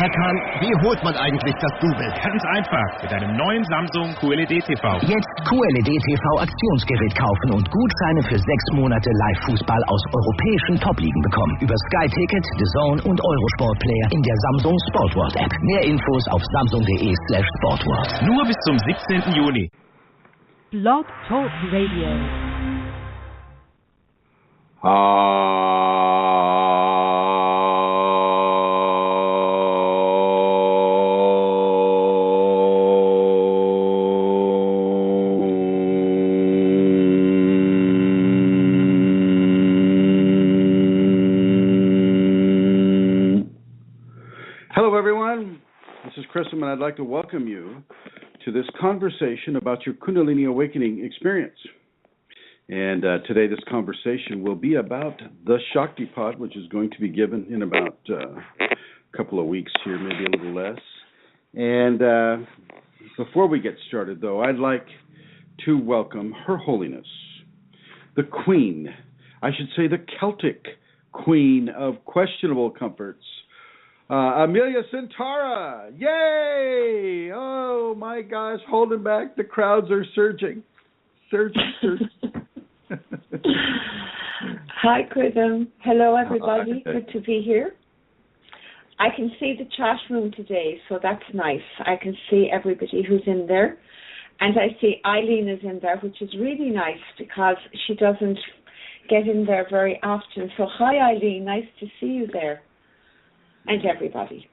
Herr Kahn, wie holt man eigentlich das Double? Ganz einfach, mit einem neuen Samsung QLED TV. Jetzt QLED TV Aktionsgerät kaufen und Gutscheine für 6 Monate Live-Fußball aus europäischen Top-Ligen bekommen. Über Sky Ticket, The Zone und Eurosport Player in der Samsung Sportworld App. Mehr Infos auf samsung.de/sportworld. Nur bis zum 17. Juni. Blog Talk Radio. Hello, everyone. This is Chrism, and I'd like to welcome you to this conversation about your Kundalini Awakening experience. And today this conversation will be about the Shaktipat, which is going to be given in about a couple of weeks here, maybe a little less. And before we get started, though, I'd like to welcome Her Holiness, the Queen, I should say the Celtic Queen of questionable comforts, Amelia Centaura. Yay! Oh, my gosh, holding back. The crowds are surging. Surging. Hi, Chrism. Hello, everybody. Good to be here. I can see the chat room today, so that's nice. I can see everybody who's in there. And I see Eileen is in there, which is really nice because she doesn't get in there very often. So hi, Eileen. Nice to see you there. And everybody.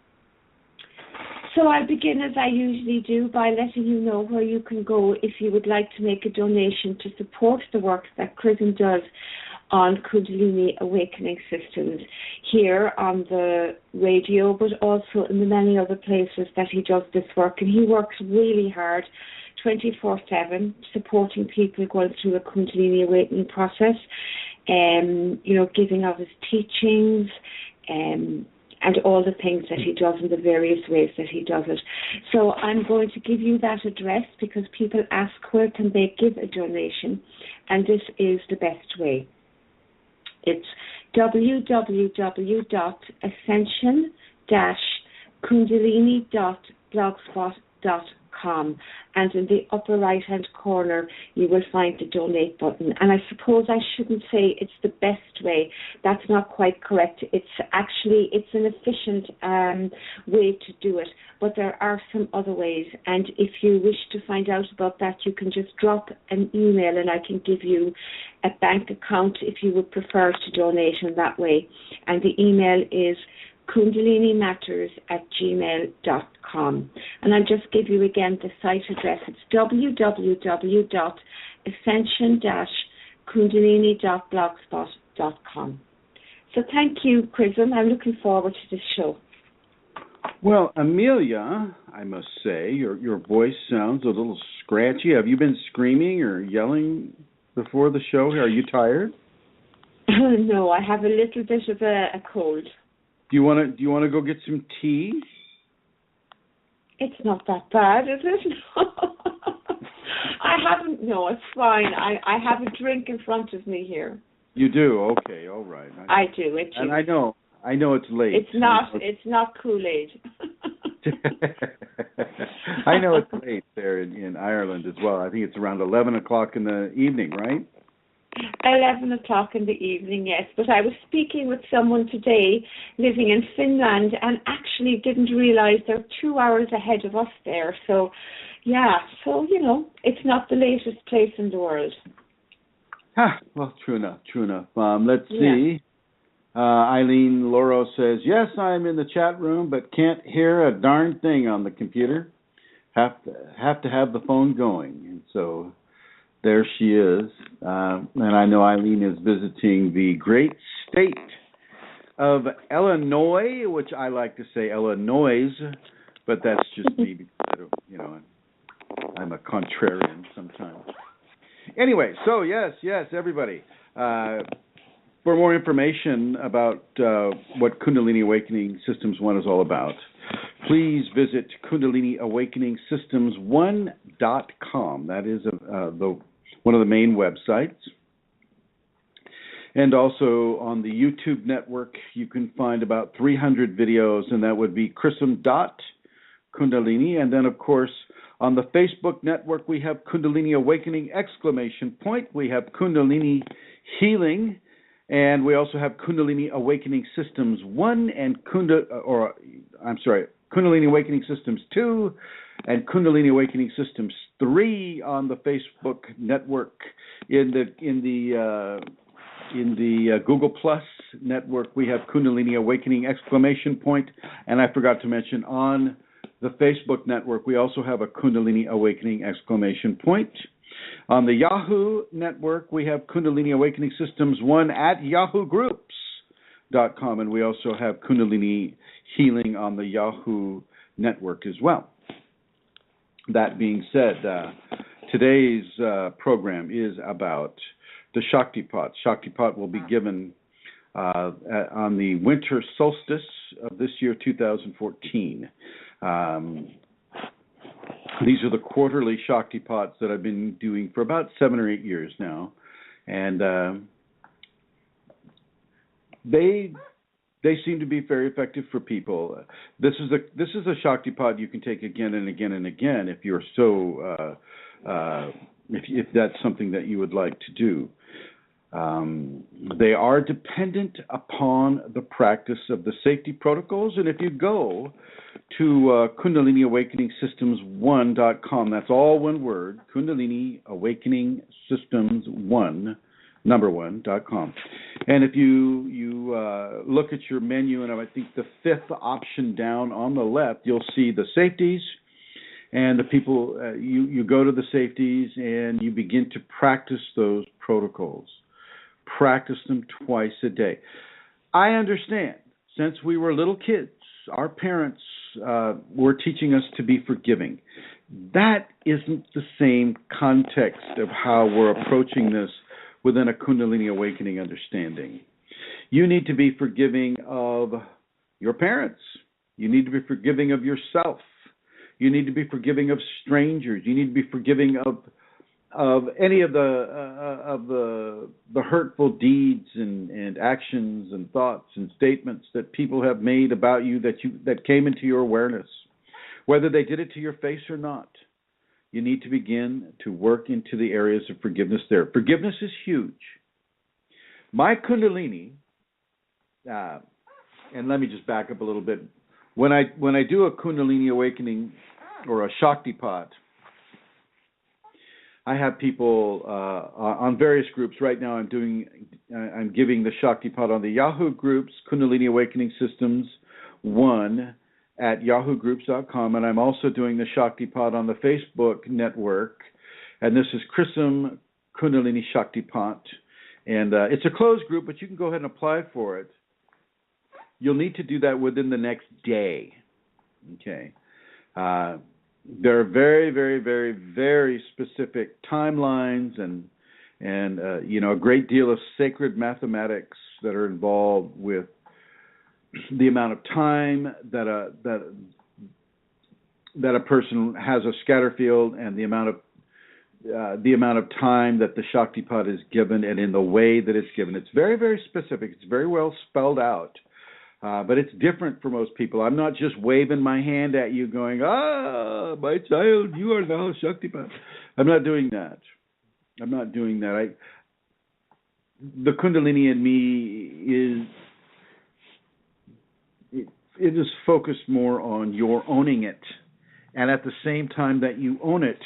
So I'll begin as I usually do by letting you know where you can go if you would like to make a donation to support the work that Chrism does on Kundalini Awakening systems here on the radio, but also in the many other places that he does this work. And he works really hard 24/7 supporting people going through the Kundalini Awakening process, giving of his teachings, and all the things that he does in the various ways that he does it. So I'm going to give you that address because people ask where can they give a donation, and this is the best way. It's www.ascension-kundalini.blogspot.com, and in the upper right hand corner you will find the donate button. And I suppose I shouldn't say it's the best way. That's not quite correct. It's an efficient way to do it, but there are some other ways, and if you wish to find out about that, you can just drop an email and I can give you a bank account if you would prefer to donate in that way. And the email is kundalinimatters@gmail.com. And I'll just give you again the site address. It's www.ascension-kundalini.blogspot.com. So thank you, Chrism. I'm looking forward to this show. Well, Amelia, I must say, your voice sounds a little scratchy. Have you been screaming or yelling before the show? Are you tired? No, I have a little bit of a cold. Do you want to go get some tea? It's not that bad, is it? No, it's fine. I have a drink in front of me here. You do? Okay, all right. I do. And I know it's late. It's not Kool-Aid. I know it's late there in Ireland as well. I think it's around 11 o'clock in the evening, right? 11 o'clock in the evening, yes. But I was speaking with someone today living in Finland and actually didn't realize they're 2 hours ahead of us there. So, it's not the latest place in the world. Well, true enough. Let's see. Eileen Loro says, yes, I'm in the chat room, but can't hear a darn thing on the computer. Have to have the phone going. And so there she is. And I know Eileen is visiting the great state of Illinois, which I like to say Illinois, but that's just me because, I'm a contrarian sometimes. Anyway, so yes, everybody. For more information about what Kundalini Awakening Systems 1 is all about, please visit KundaliniAwakeningSystems1.com. That is one of the main websites. And also on the YouTube network, you can find about 300 videos, and that would be Chrism.Kundalini. And then, of course, on the Facebook network, we have Kundalini Awakening ! We have Kundalini Healing, and we also have Kundalini Awakening Systems 1 and Kundalini Awakening Systems 2 and Kundalini Awakening Systems 3 on the Facebook network. In the Google Plus network, we have Kundalini Awakening ! And I forgot to mention on the Facebook network, we also have a Kundalini Awakening ! On the Yahoo network, we have Kundalini Awakening Systems 1 at yahoogroups.com, and we also have Kundalini Healing on the Yahoo network as well. That being said, today's program is about the Shaktipat. Shaktipat will be given on the winter solstice of this year, 2014. These are the quarterly Shaktipats that I've been doing for about 7 or 8 years now, and they seem to be very effective for people. This is a Shaktipat you can take again and again and again if you're so if that's something that you would like to do. They are dependent upon the practice of the safety protocols, and if you go to Kundalini Awakening Systems 1.com, that's all one word, Kundalini Awakening Systems 1.com. And if you look at your menu, and I think the 5th option down on the left, you'll see the safeties. And the people, you go to the safeties and you begin to practice those protocols. Practice them twice a day. I understand, since we were little kids, our parents were teaching us to be forgiving. That isn't the same context of how we're approaching this within a Kundalini Awakening understanding. You need to be forgiving of your parents. You need to be forgiving of yourself. You need to be forgiving of strangers. You need to be forgiving of any of the hurtful deeds and actions and thoughts and statements that people have made about you that came into your awareness, whether they did it to your face or not. You need to begin to work into the areas of forgiveness there. Forgiveness is huge. My Kundalini, and let me just back up a little bit. When I do a Kundalini Awakening or a Shaktipat, I have people on various groups. Right now I'm giving the Shaktipat on the Yahoo groups, Kundalini Awakening Systems 1 at yahoogroups.com, and I'm also doing the Shaktipat on the Facebook network, and this is Chrism Kundalini Shaktipat, and it's a closed group, but you can go ahead and apply for it. You'll need to do that within the next day, okay? There are very, very, very, very specific timelines and a great deal of sacred mathematics that are involved with the amount of time that a person has a scatter field, and the amount of time that the Shaktipat is given, and in the way that it's given. It's very, very specific. It's very well spelled out. But it's different for most people. I'm not just waving my hand at you going, my child, you are now Shaktipat. I'm not doing that. The Kundalini in me it is focused more on your owning it. And at the same time that you own it,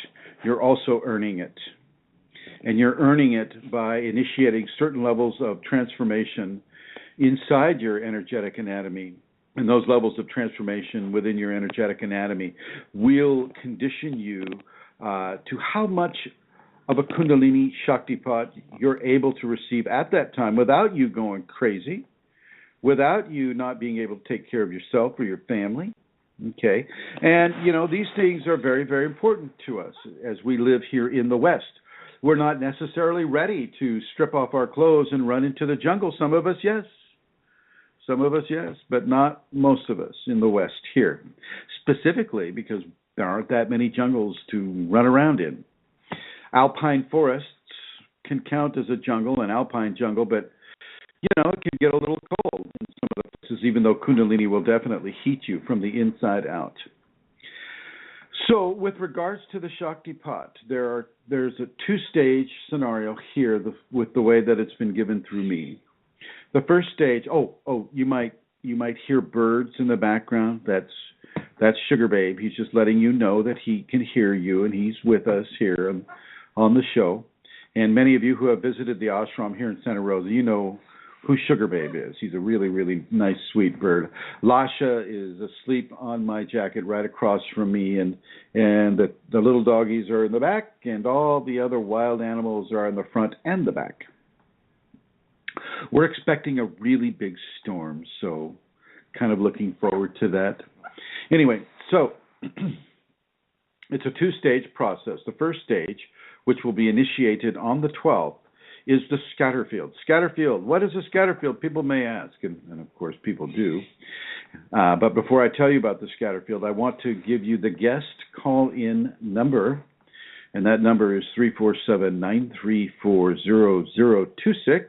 you're also earning it. And you're earning it by initiating certain levels of transformation inside your energetic anatomy. And those levels of transformation within your energetic anatomy will condition you to how much of a Kundalini Shaktipat you're able to receive at that time without you going crazy, without you not being able to take care of yourself or your family. Okay? And, these things are very, very important to us as we live here in the West. We're not necessarily ready to strip off our clothes and run into the jungle. Some of us, yes. But not most of us in the West here. Specifically because there aren't that many jungles to run around in. Alpine forests can count as a jungle, an alpine jungle, but it can get a little cold in some of the places, even though Kundalini will definitely heat you from the inside out. So with regards to the Shaktipat, there's a two-stage scenario here with the way that it's been given through me. The first stage, you might hear birds in the background. That's Sugar Babe. He's just letting you know that he can hear you, and he's with us here on the show. And many of you who have visited the ashram here in Santa Rosa, you know who Sugar Babe is. He's a really, really nice, sweet bird. Lasha is asleep on my jacket right across from me, and the little doggies are in the back, and all the other wild animals are in the front and the back. We're expecting a really big storm, so kind of looking forward to that. Anyway, so it's a two-stage process. The first stage, which will be initiated on the 12th, is the scatter field. Scatter field. What is a scatter field? People may ask, and of course people do. But before I tell you about the scatter field, I want to give you the guest call-in number, and that number is 347-934-0026.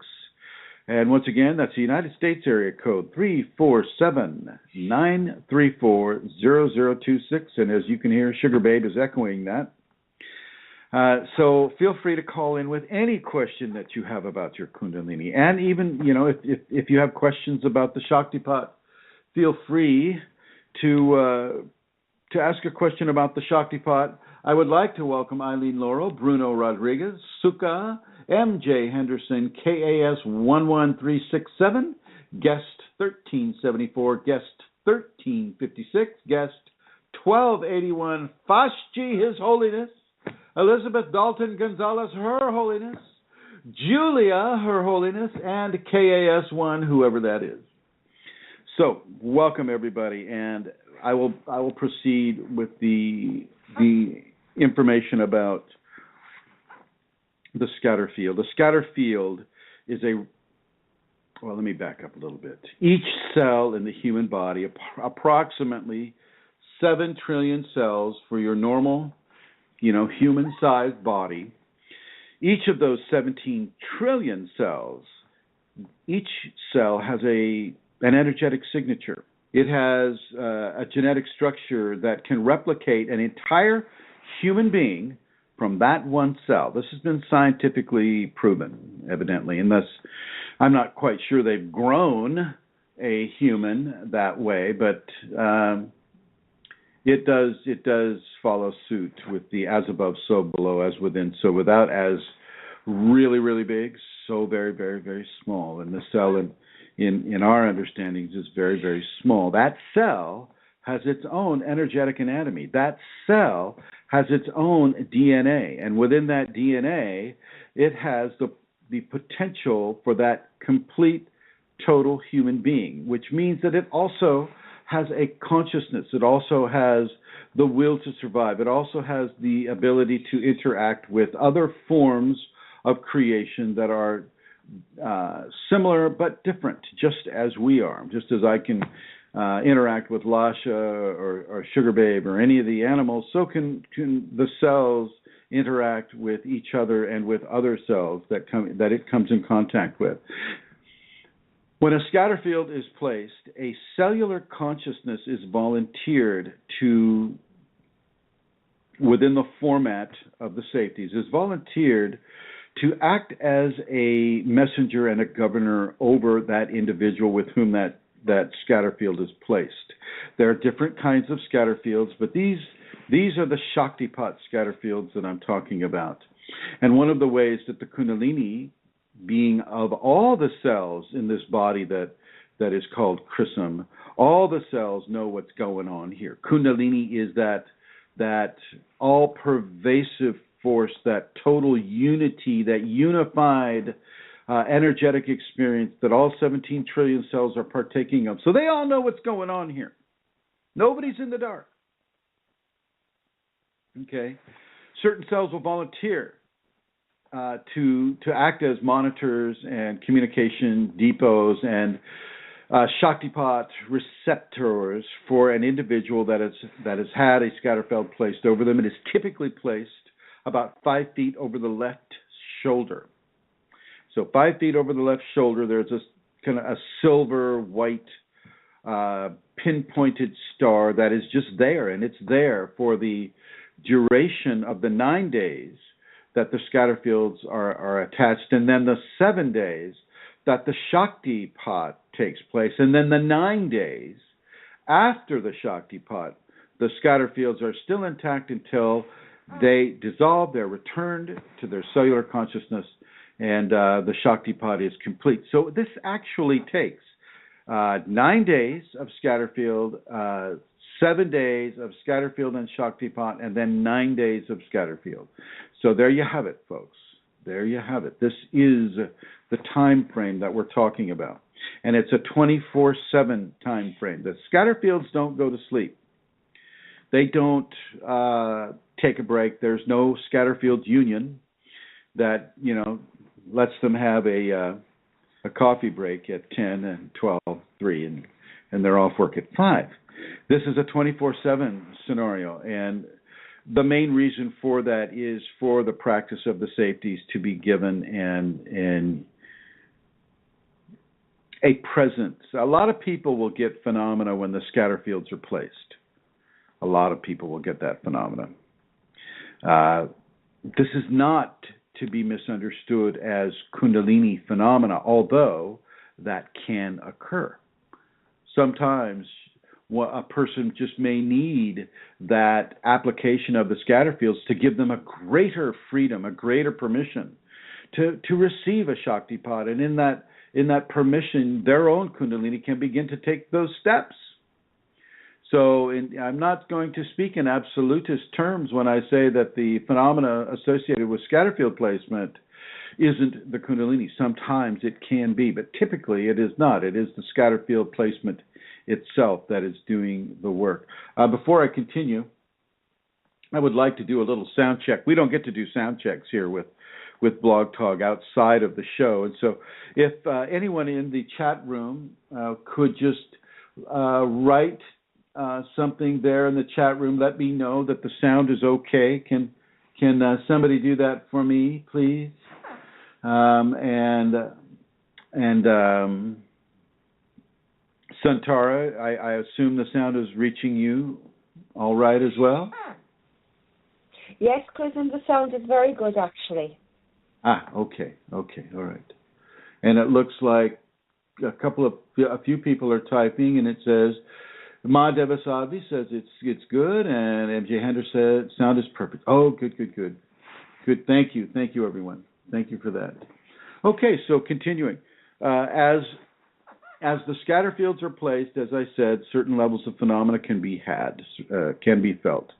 And once again, that's the United States area code, 347-934-0026. And as you can hear, Sugar Babe is echoing that. So feel free to call in with any question that you have about your Kundalini. And even, if you have questions about the Shaktipat, feel free to ask a question about the Shaktipat. I would like to welcome Eileen Laurel, Bruno Rodriguez, Suka, MJ Henderson, KAS11367, guest 1374, guest 1356, guest 1281, Fashji, His Holiness, Elizabeth Dalton Gonzalez, Her Holiness, Julia, Her Holiness, and KAS1, whoever that is. So, welcome everybody, and I will proceed with the information about the scatter field. The scatter field is let me back up a little bit. Each cell in the human body, approximately 7 trillion cells for your normal, human-sized body. Each of those 17 trillion cells, each cell has an energetic signature. It has a genetic structure that can replicate an entire human being from that one cell. This has been scientifically proven, evidently, and thus I'm not quite sure they've grown a human that way, but it does follow suit with the as above, so below, as within, so without, as really, really big, so very, very, very small. And the cell in our understandings is very, very small. That cell has its own energetic anatomy. That cell has its own DNA, and within that DNA, it has the potential for that complete, total human being, which means that it also has a consciousness. It also has the will to survive. It also has the ability to interact with other forms of creation that are similar but different, just as we are. Just as I can interact with Lasha or Sugar Babe or any of the animals, so can the cells interact with each other and with other cells that it comes in contact with. When a scatter field is placed, a cellular consciousness is volunteered to, within the format of the safeties, is volunteered to act as a messenger and a governor over that individual with whom that scatter field is placed. There are different kinds of scatter fields, but these are the Shaktipat scatter fields that I'm talking about. And one of the ways that the Kundalini, being of all the cells in this body that is called Chrism, all the cells know what's going on here. Kundalini is that all-pervasive force, that total unity, that unified energetic experience that all 17 trillion cells are partaking of. So they all know what's going on here. Nobody's in the dark. Okay? Certain cells will volunteer to act as monitors and communication depots and Shaktipat receptors for an individual that has had a scatter field placed over them. It is typically placed about 5 feet over the left shoulder. So 5 feet over the left shoulder, there's kind of a silver white pinpointed star that is just there, and it's there for the duration of the 9 days that the scatter fields are attached, and then the 7 days that the Shaktipat takes place, and then the 9 days after the Shaktipat, the scatter fields are still intact until they dissolve, they're returned to their cellular consciousness, and the Shaktipat is complete. So this actually takes 9 days of scatter field, 7 days of scatter field and Shaktipat, and then 9 days of scatter field. So there you have it, folks. There you have it. This is the time frame that we're talking about. And it's a 24/7 time frame. The scatter fields don't go to sleep. They don't take a break. There's no scatter fields union that, lets them have a coffee break at 10 and 12, 3, and they're off work at 5. This is a 24/7 scenario, and the main reason for that is for the practice of the safeties to be given and a presence. A lot of people will get phenomena when the scatter fields are placed. A lot of people will get that phenomenon. This is not to be misunderstood as Kundalini phenomena, although that can occur. Sometimes a person just may need that application of the scatter fields to give them a greater freedom, a greater permission to receive a Shaktipat, and in that permission, their own Kundalini can begin to take those steps. So I'm not going to speak in absolutist terms when I say that the phenomena associated with scatterfield placement isn't the Kundalini. Sometimes it can be, but typically it is not. It is the scatterfield placement itself that is doing the work. Before I continue, I would like to do a little sound check. We don't get to do sound checks here with Blog Talk outside of the show. And so if anyone in the chat room could just write something there in the chat room, let me know that the sound is okay. Can somebody do that for me, please? And Santara, I assume the sound is reaching you all right as well? Yes, Chrism, the sound is very good, actually. Okay, all right. And it looks like a few people are typing, and it says, Ma Devasavi says it's good, and MJ Hender said sound is perfect. Oh, good. Good, thank you, everyone. Thank you for that. Okay, so continuing. As the scatter fields are placed, as I said, certain levels of phenomena can be felt.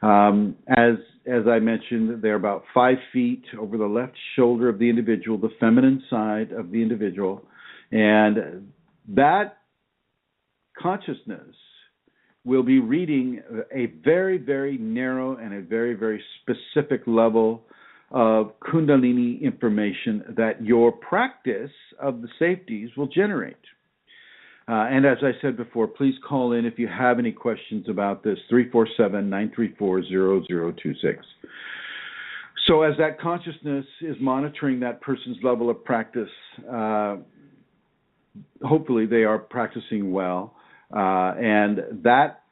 As I mentioned, they're about 5 feet over the left shoulder of the individual, the feminine side of the individual, and that consciousness will be reading a very, very narrow and a very, very specific level of Kundalini information that your practice of the safeties will generate. And as I said before, please call in if you have any questions about this, 347-934-0026. So as that consciousness is monitoring that person's level of practice, hopefully they are practicing well. And that,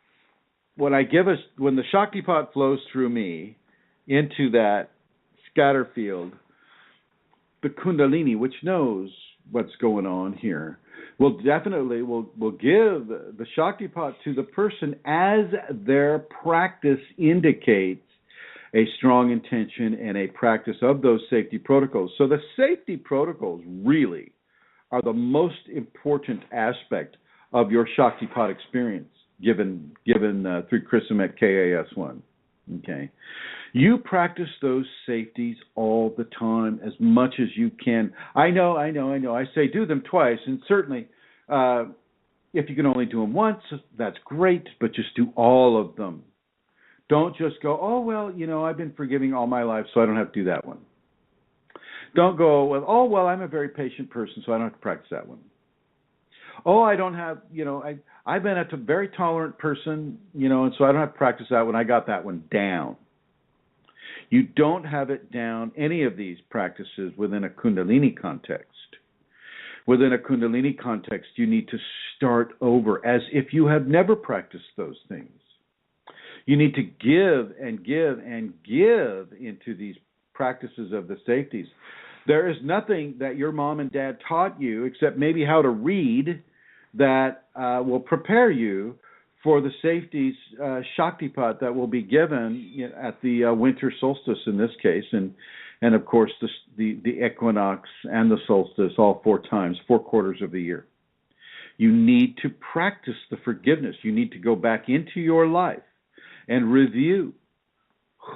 when the Shaktipat flows through me into that scatter field, the Kundalini, which knows what's going on here, will give the Shaktipat to the person as their practice indicates a strong intention and a practice of those safety protocols. So the safety protocols really are the most important aspect of your Shaktipat experience given through Chrism at KAS1. Okay, you practice those safeties all the time as much as you can. I know. I say do them twice, and certainly if you can only do them once, that's great, but just do all of them. Don't just go, oh, well, I've been forgiving all my life, so I don't have to do that one. Don't go, well, oh, well, I'm a very patient person, so I don't have to practice that one. Oh, I don't have, I've been a very tolerant person, and so I don't have to practice that one. I got that one down. You don't have it down, any of these practices, within a Kundalini context. Within a Kundalini context, you need to start over as if you have never practiced those things. You need to give and give and give into these practices of the safeties. There is nothing that your mom and dad taught you, except maybe how to read, that will prepare you for the safeties, Shaktipat, that will be given at the winter solstice in this case, and of course the equinox and the solstice, all 4 times, 4 quarters of the year. You need to practice the forgiveness. You need to go back into your life and review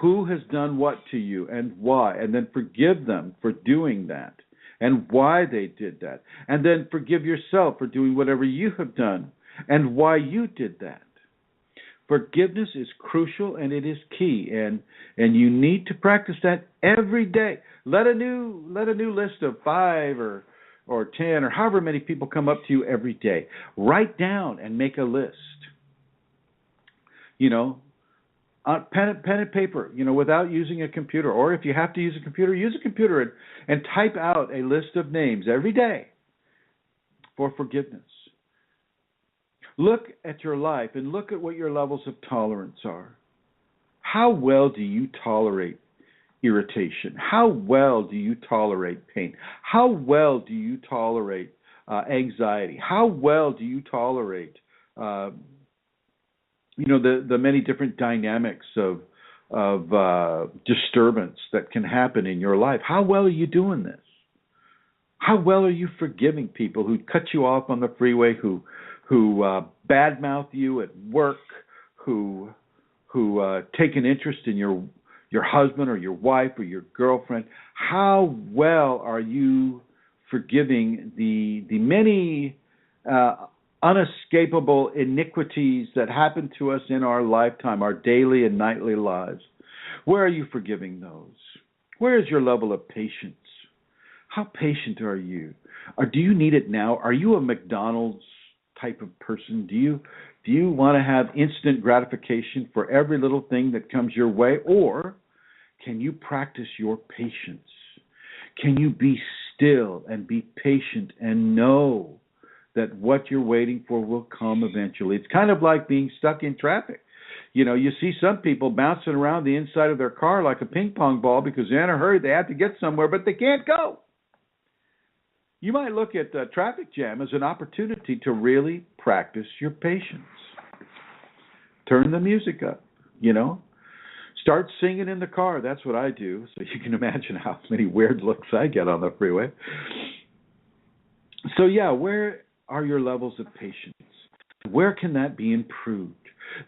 who has done what to you and why, and then forgive them for doing that and why they did that, and then forgive yourself for doing whatever you have done and why you did that. Forgiveness is crucial and it is key, and you need to practice that every day. Let a new list of 5 or 10 or however many people come up to you every day. Write down and make a list. Pen and paper, without using a computer. Or if you have to use a computer, use a computer and type out a list of names every day for forgiveness. Look at your life and look at what your levels of tolerance are. How well do you tolerate irritation? How well do you tolerate pain? How well do you tolerate anxiety? How well do you tolerate the many different dynamics of disturbance that can happen in your life? How well are you doing this? How well are you forgiving people who cut you off on the freeway, who badmouth you at work, who take an interest in your husband or your wife or your girlfriend? How well are you forgiving the many unescapable iniquities that happen to us in our lifetime, our daily and nightly lives? Where are you forgiving those? Where is your level of patience? How patient are you? Or do you need it now? Are you a McDonald's type of person? Do you want to have instant gratification for every little thing that comes your way? Or can you practice your patience? Can you be still and be patient and know that what you're waiting for will come eventually? It's kind of like being stuck in traffic. You see some people bouncing around the inside of their car like a ping pong ball because they're in a hurry. They have to get somewhere, but they can't go. You might look at the traffic jam as an opportunity to really practice your patience. Turn the music up, Start singing in the car. That's what I do. So you can imagine how many weird looks I get on the freeway. So where are your levels of patience? Where can that be improved?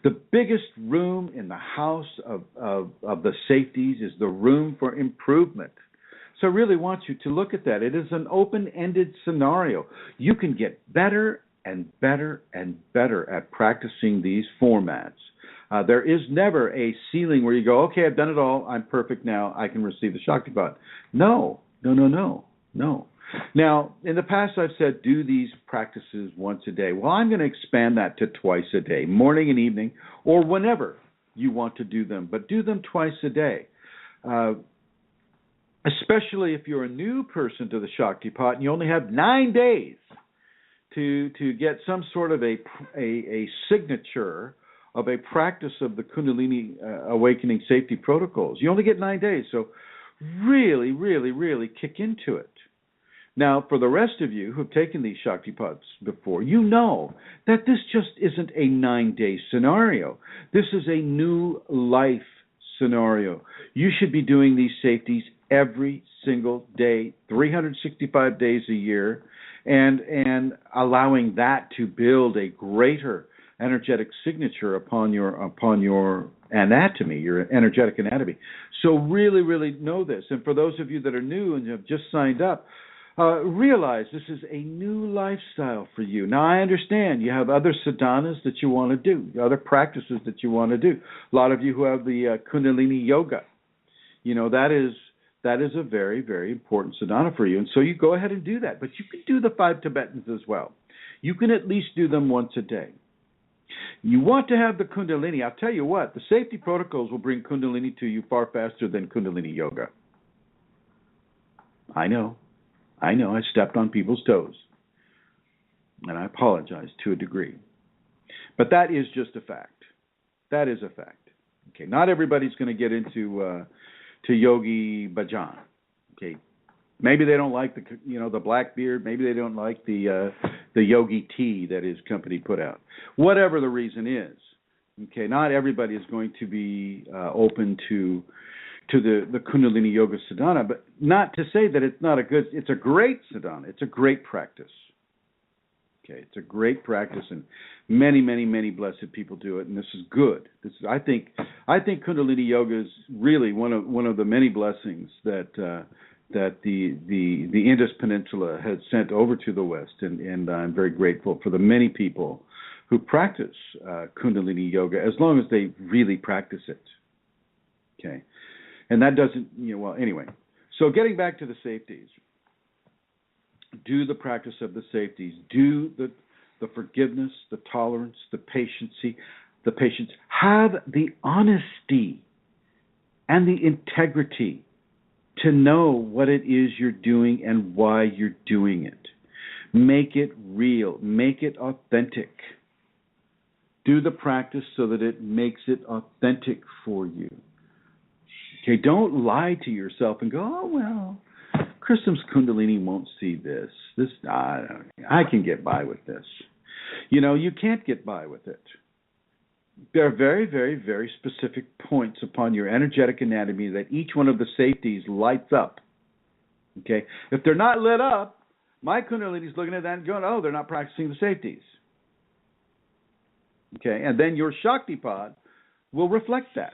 The biggest room in the house of the safeties is the room for improvement. So I really want you to look at that. It is an open-ended scenario. You can get better and better and better at practicing these formats. There is never a ceiling where you go, okay, I've done it all. I'm perfect now. I can receive the Shaktipat. No. Now, in the past, I've said do these practices once a day. Well, I'm going to expand that to twice a day, morning and evening, or whenever you want to do them. But do them twice a day. Especially if you're a new person to the Shaktipat and you only have 9 days to get some sort of a signature of a practice of the Kundalini Awakening safety protocols. You only get 9 days, so really, really, really kick into it. Now, for the rest of you who have taken these Shaktipats before, you know that this just isn't a 9-day scenario. This is a new life scenario. You should be doing these safeties every single day, 365 days a year, and allowing that to build a greater energetic signature upon your anatomy, your energetic anatomy. So really, really know this. And for those of you that are new and have just signed up, realize this is a new lifestyle for you. Now, I understand you have other sadhanas that you want to do, other practices that you want to do. A lot of you who have the Kundalini Yoga, that is a very, very important sadhana for you. And so you go ahead and do that. But you can do the 5 Tibetans as well. You can at least do them once a day. You want to have the Kundalini. I'll tell you what, the safety protocols will bring Kundalini to you far faster than Kundalini Yoga. I know. I stepped on people's toes. And I apologize to a degree. But that is just a fact. That is a fact. Okay, not everybody's going to get into to Yogi Bhajan. Okay, maybe they don't like the black beard. Maybe they don't like the Yogi tea that his company put out. Whatever the reason is, okay, not everybody is going to be open to the Kundalini Yoga Sadhana. But not to say that it's a great sadhana. It's a great practice. Okay, it's a great practice, and many, many, many blessed people do it, and this is good. I think Kundalini Yoga is really one of the many blessings that the Indus Peninsula has sent over to the West, and I'm very grateful for the many people who practice Kundalini Yoga as long as they really practice it. Okay, and that doesn't anyway. So getting back to the safeties. Do the practice of the safeties. Do the forgiveness, the tolerance, the patience. Have the honesty and the integrity to know what it is you're doing and why you're doing it. Make it real. Make it authentic. Do the practice so that it makes it authentic for you. Okay, don't lie to yourself and go, oh, well, Chrism's Kundalini won't see this. I can get by with this. You can't get by with it. There are very, very, very specific points upon your energetic anatomy that each one of the safeties lights up. Okay? If they're not lit up, my Kundalini is looking at that and going, oh, they're not practicing the safeties. Okay? And then your Shaktipat will reflect that.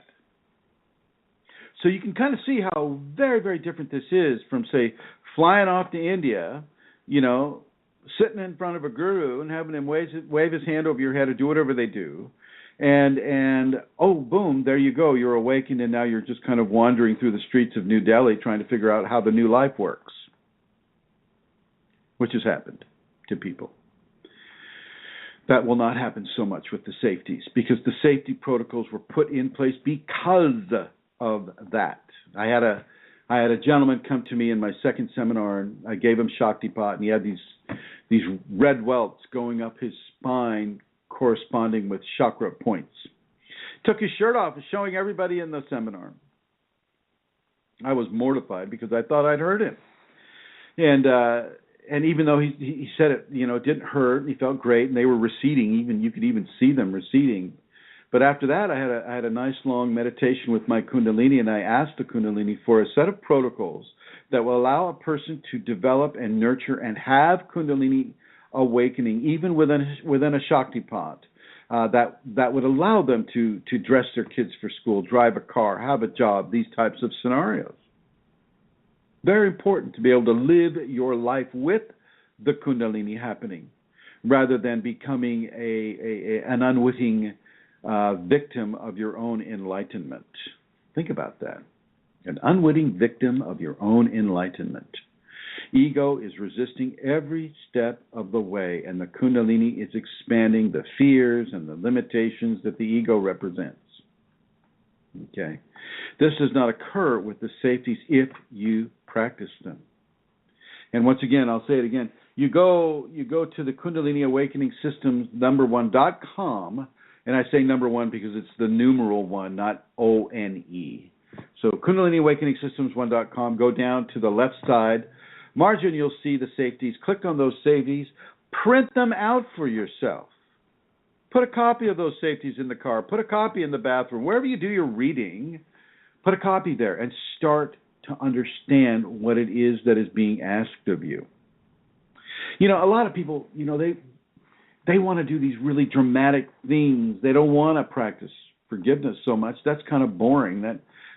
So you can kind of see how very, very different this is from, say, flying off to India, sitting in front of a guru and having him wave his hand over your head or do whatever they do. And oh, boom, there you go. You're awakened, and now you're just kind of wandering through the streets of New Delhi trying to figure out how the new life works, which has happened to people. That will not happen so much with the safeties, because the safety protocols were put in place because of that. I had a gentleman come to me in my second seminar, and I gave him Shaktipat, and he had these red welts going up his spine corresponding with chakra points. Took his shirt off, showing everybody in the seminar. I was mortified because I thought I'd hurt him. And even though he said it, didn't hurt, and he felt great, and they were receding, you could even see them receding. But after that, I had a nice long meditation with my Kundalini, and I asked the Kundalini for a set of protocols that will allow a person to develop and nurture and have Kundalini awakening, even within a Shaktipat, that would allow them to dress their kids for school, drive a car, have a job, these types of scenarios. Very important to be able to live your life with the Kundalini happening, rather than becoming an unwitting victim of your own enlightenment. Think about that. An unwitting victim of your own enlightenment. Ego is resisting every step of the way, and the Kundalini is expanding the fears and the limitations that the ego represents. Okay? This does not occur with the safeties if you practice them. And once again, I'll say it again, you go to the Kundalini Awakening Systems #1.com, and I say number one because it's the numeral 1, not ONE. So Kundalini Awakening Systems 1.com, go down to the left side margin, you'll see the safeties. Click on those safeties. Print them out for yourself. Put a copy of those safeties in the car. Put a copy in the bathroom. Wherever you do your reading, put a copy there and start to understand what it is that is being asked of you. A lot of people, they want to do these really dramatic things. They don't want to practice forgiveness so much. That's kind of boring.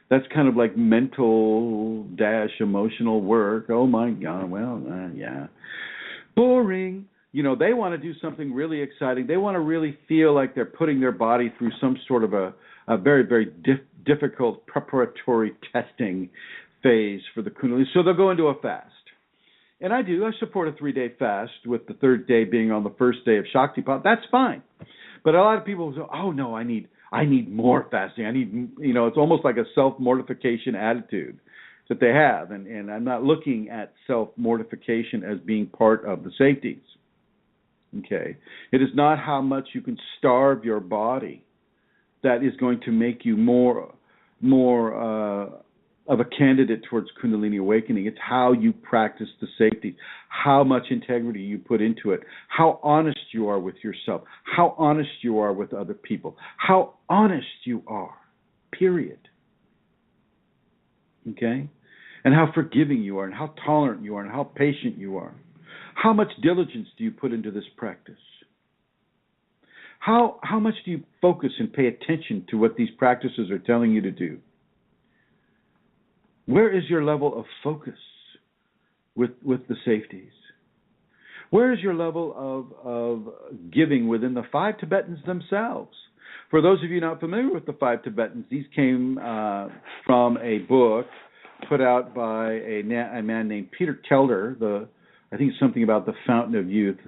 That's kind of like mental - emotional work. Oh my God, yeah. Boring. They want to do something really exciting. They want to really feel like they're putting their body through some sort of a very, very difficult preparatory testing phase for the Kundalini. So they'll go into a fast. And I support a 3-day fast, with the third day being on the first day of Shaktipat. That's fine. But a lot of people say, oh no, I need more fasting. I need, it's almost like a self-mortification attitude that they have. And I'm not looking at self-mortification as being part of the safeties. Okay? It is not how much you can starve your body that is going to make you more of a candidate towards Kundalini Awakening. It's how you practice the safety, how much integrity you put into it, how honest you are with yourself, how honest you are with other people, how honest you are, period. Okay? And how forgiving you are, and how tolerant you are, and how patient you are. How much diligence do you put into this practice? How much do you focus and pay attention to what these practices are telling you to do? Where is your level of focus with the safeties? Where is your level of giving within the 5 Tibetans themselves? For those of you not familiar with the 5 Tibetans, these came from a book put out by a man named Peter Kelder. I think it's something about the Fountain of Youth.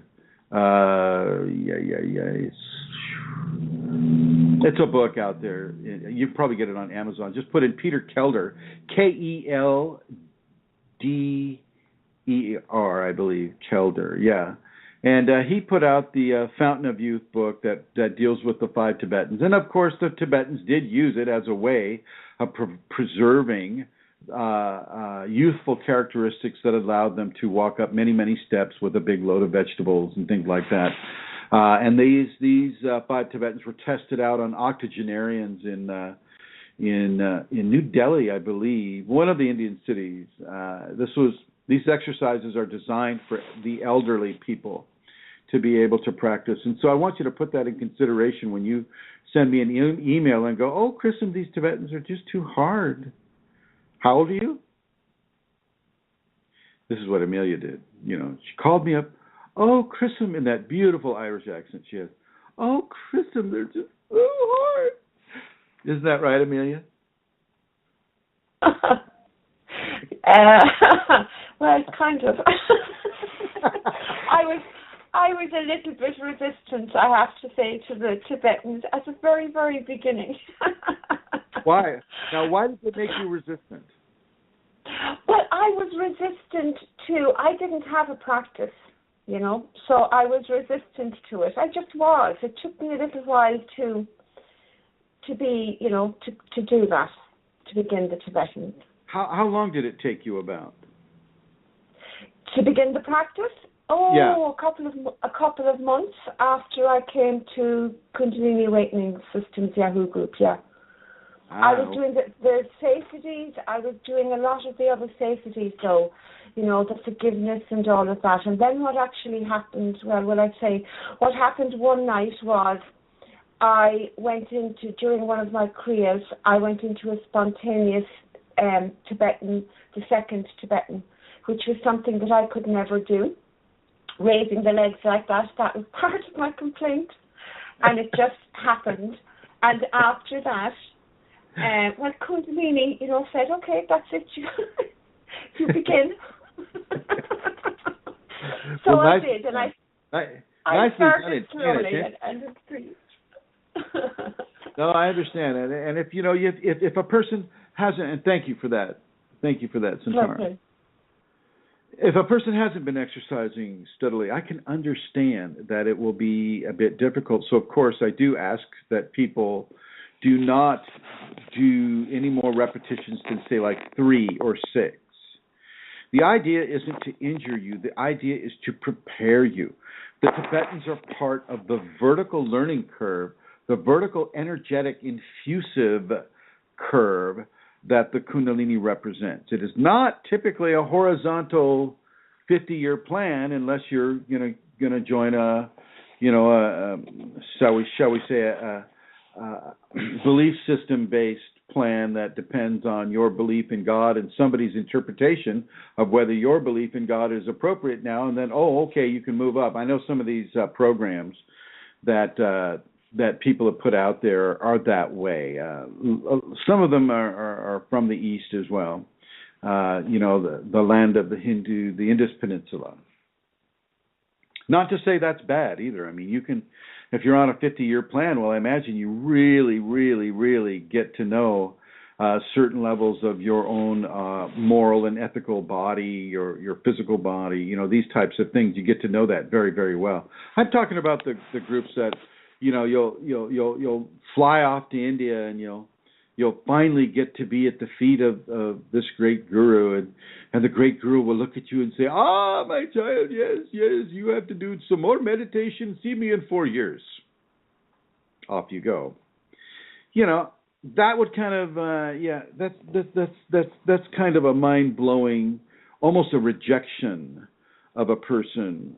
It's a book out there. You probably get it on Amazon. Just put in Peter Kelder, Kelder, I believe, Kelder, yeah. And he put out the Fountain of Youth book that deals with the 5 Tibetans. And, of course, the Tibetans did use it as a way of preserving youthful characteristics that allowed them to walk up many, many steps with a big load of vegetables and things like that. And these 5 Tibetans were tested out on octogenarians in New Delhi, I believe, one of the Indian cities. These exercises are designed for the elderly people to be able to practice. And so I want you to put that in consideration when you send me an email and go, "Oh, Chrism, these Tibetans are just too hard." How old are you? This is what Amelia did. You know, she called me up. "Oh, Chrism," in that beautiful Irish accent she has. "Oh, Chrism, they're just so hard." Isn't that right, Amelia? Well, kind of. I was a little bit resistant, I have to say, to the Tibetans at the very, very beginning. Why? Now, why did it make you resistant? Well, I was resistant I didn't have a practice, you know, so I was resistant to it. I just was. It took me a little while to be, you know, to do that, to begin the Tibetan. How long did it take you about? To begin the practice? Oh, yeah. a couple of months after I came to Kundalini Awakening Systems Yahoo group, yeah. I was doing the safeties. I was doing a lot of the other safeties, though, you know, the forgiveness and all of that. And then what actually happened, what happened one night was I went into, during one of my kriyas, I went into a spontaneous Tibetan, the second Tibetan, which was something that I could never do. Raising the legs like that was part of my complaint. And it just happened. And after that, Kundalini, you know, said, "Okay, that's it. You begin." So well, I did, and I started slowly and increased. No, I understand, and if you know, if a person hasn't, and thank you for that, Centaur. Okay. If a person hasn't been exercising steadily, I can understand that it will be a bit difficult. So, of course, I do ask that people do not do any more repetitions than, say, like 3 or 6. The idea isn't to injure you. The idea is to prepare you. The Tibetans are part of the vertical learning curve, the vertical energetic infusive curve that the Kundalini represents. It is not typically a horizontal 50-year plan unless you're going to join shall we say a belief system-based plan that depends on your belief in God and somebody's interpretation of whether your belief in God is appropriate now, and then, you can move up. I know some of these programs that people have put out there are that way. Some of them are from the East as well. The land of the Hindu, the Indus Peninsula. Not to say that's bad either. I mean, you can, if you're on a 50-year plan, well, I imagine you really, really, really get to know certain levels of your own moral and ethical body, your physical body, these types of things. You get to know that very, very well. I'm talking about the groups that, you'll fly off to India and you'll finally get to be at the feet of this great guru, and the great guru will look at you and say, my child, yes, you have to do some more meditation. See me in 4 years. Off you go. That would kind of, that's kind of a mind-blowing, almost a rejection of a person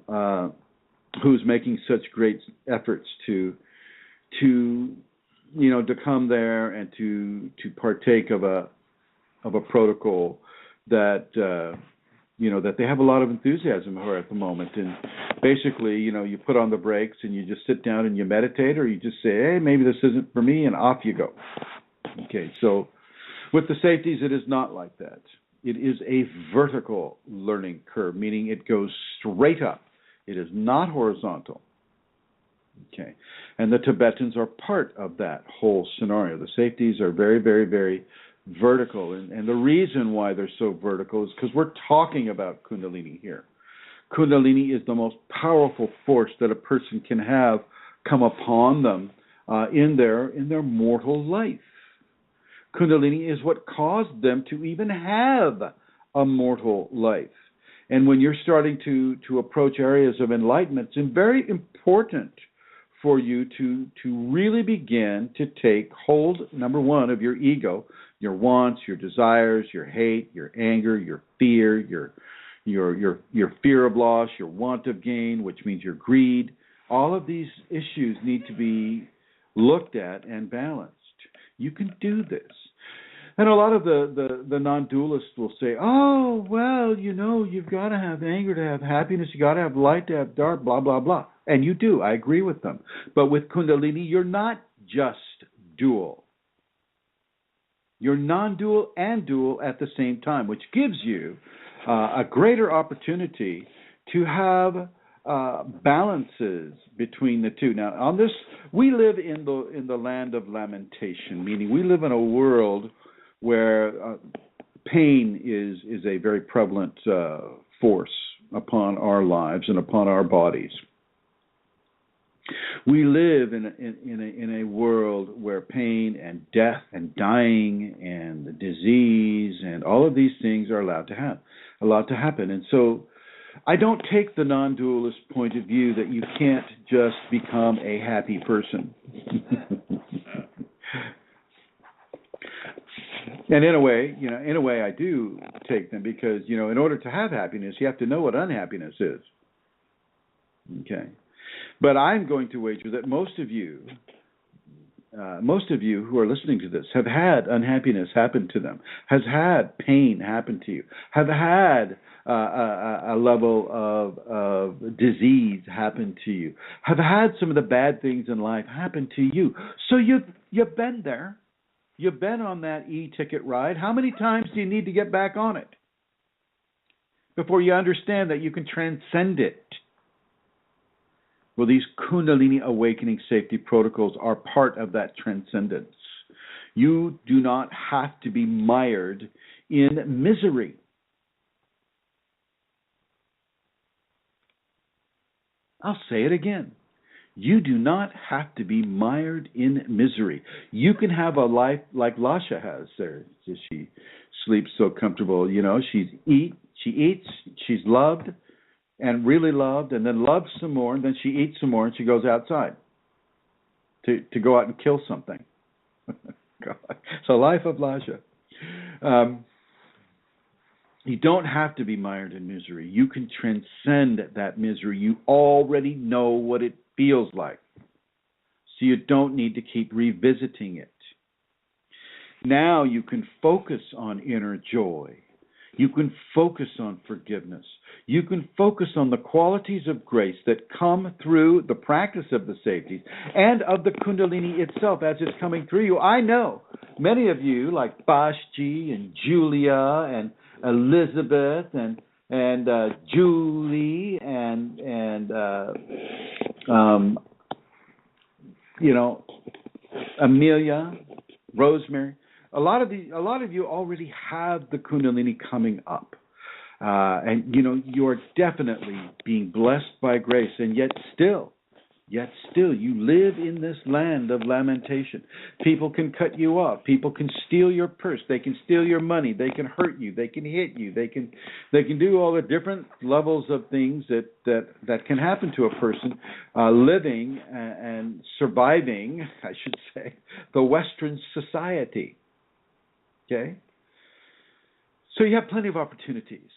who's making such great efforts to come there and to partake of a protocol that that they have a lot of enthusiasm for at the moment. And basically, you put on the brakes and you just sit down and you meditate, or you just say, hey, maybe this isn't for me, and off you go. Okay, so with the safeties, it is not like that. It is a vertical learning curve, meaning it goes straight up. It is not horizontal. Okay, and the Tibetans are part of that whole scenario. The safeties are very, very, very vertical, and the reason why they're so vertical is because we're talking about Kundalini here. Kundalini is the most powerful force that a person can have come upon them in their mortal life. Kundalini is what caused them to even have a mortal life. And when you're starting to approach areas of enlightenment, it's very important for you to really begin to take hold, number one, of your ego, your wants, your desires, your hate, your anger, your fear, your fear of loss, your want of gain, which means your greed. All of these issues need to be looked at and balanced. You can do this. And a lot of the non-dualists will say, oh, well, you've got to have anger to have happiness, you got to have light to have dark, blah, blah, blah. And you do. I agree with them. But with Kundalini, you're not just dual. You're non-dual and dual at the same time, which gives you a greater opportunity to have balances between the two. Now, on this, we live in the land of lamentation, meaning we live in a world where pain is a very prevalent force upon our lives and upon our bodies. We live in a world where pain and death and dying and disease and all of these things are allowed to happen. And so I don't take the non-dualist point of view that you can't just become a happy person. And in a way I do take them, because, in order to have happiness, you have to know what unhappiness is. Okay. But I'm going to wager that most of you who are listening to this have had unhappiness happen to them, has had pain happen to you, have had a level of disease happen to you, have had some of the bad things in life happen to you. So you've been there. You've been on that e-ticket ride. How many times do you need to get back on it before you understand that you can transcend it? Well, these Kundalini Awakening safety protocols are part of that transcendence. You do not have to be mired in misery. I'll say it again. You do not have to be mired in misery. You can have a life like Lasha has there. She sleeps so comfortable. She eats, she's loved, and really loved, and then loves some more, and then she eats some more, and she goes outside to go out and kill something. So life of Lasha. You don't have to be mired in misery. You can transcend that misery. You already know what it feels like. So you don't need to keep revisiting it. Now you can focus on inner joy. You can focus on forgiveness. You can focus on the qualities of grace that come through the practice of the safeties and of the Kundalini itself as it's coming through you. I know many of you, like Bashji and Julia and Elizabeth and Julie and Amelia, Rosemary, a lot of you already have the Kundalini coming up. And you're definitely being blessed by grace, and yet still you live in this land of lamentation. People can cut you off. People can steal your purse. They can steal your money. They can hurt you. They can hit you. They can do all the different levels of things that can happen to a person living and surviving, I should say, the Western society. Okay? So you have plenty of opportunities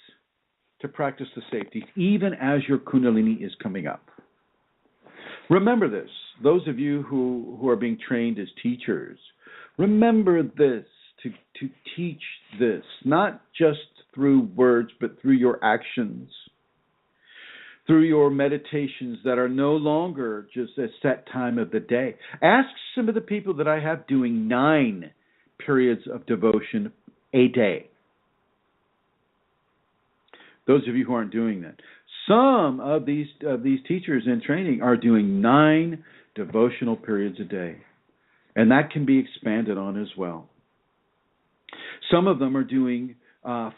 to practice the safety, even as your Kundalini is coming up. Remember this, those of you who are being trained as teachers, remember this, to teach this, not just through words, but through your actions, through your meditations that are no longer just a set time of the day. Ask some of the people that I have doing 9 periods of devotion a day. Those of you who aren't doing that. Some of these teachers in training are doing 9 devotional periods a day. And that can be expanded on as well. Some of them are doing 4-5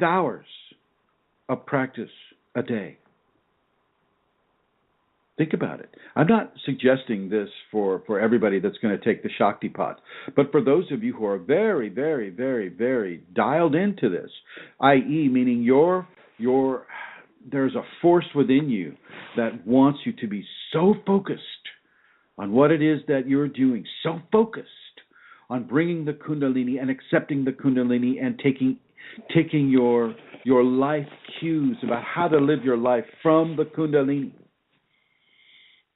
hours of practice a day. Think about it. I'm not suggesting this for everybody that's going to take the Shaktipat, but for those of you who are very, very, very, very dialed into this, i.e., meaning there's a force within you that wants you to be so focused on what it is that you're doing, so focused on bringing the Kundalini and accepting the Kundalini and taking your life cues about how to live your life from the Kundalini.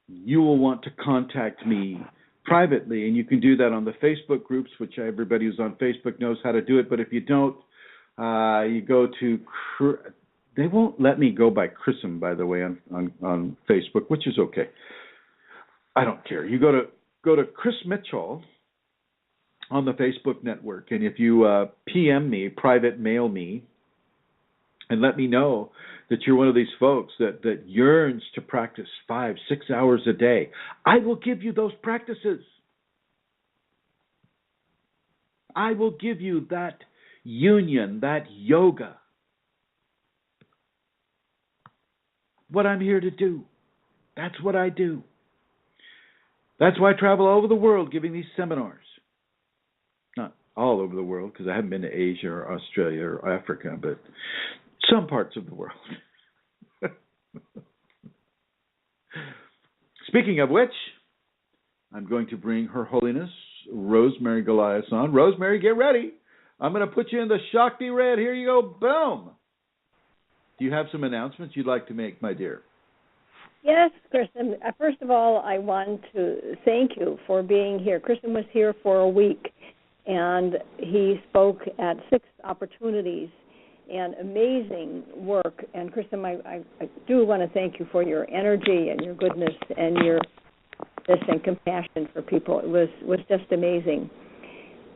You will want to contact me privately, and you can do that on the Facebook groups, which everybody who's on Facebook knows how to do it. But if you don't, you go to... They won't let me go by Chrism, by the way, on Facebook, which is okay. I don't care. You go to Chris Mitchell on the Facebook network, and if you PM me, private mail me, and let me know that you're one of these folks that yearns to practice 5-6 hours a day, I will give you those practices. I will give you that union, that yoga. What I'm here to do. That's what I do. That's why I travel all over the world giving these seminars. Not all over the world, because I haven't been to Asia or Australia or Africa, but some parts of the world. Speaking of which, I'm going to bring Her Holiness Rosemary Goliath on. Rosemary, get ready. I'm going to put you in the Shakti Red. Here you go. Boom. Do you have some announcements you'd like to make, my dear? Yes, Chrism. First of all, I want to thank you for being here. Chrism was here for a week, and he spoke at 6 opportunities, and amazing work. And Chrism, I do want to thank you for your energy and your goodness and your goodness and compassion for people. It was just amazing.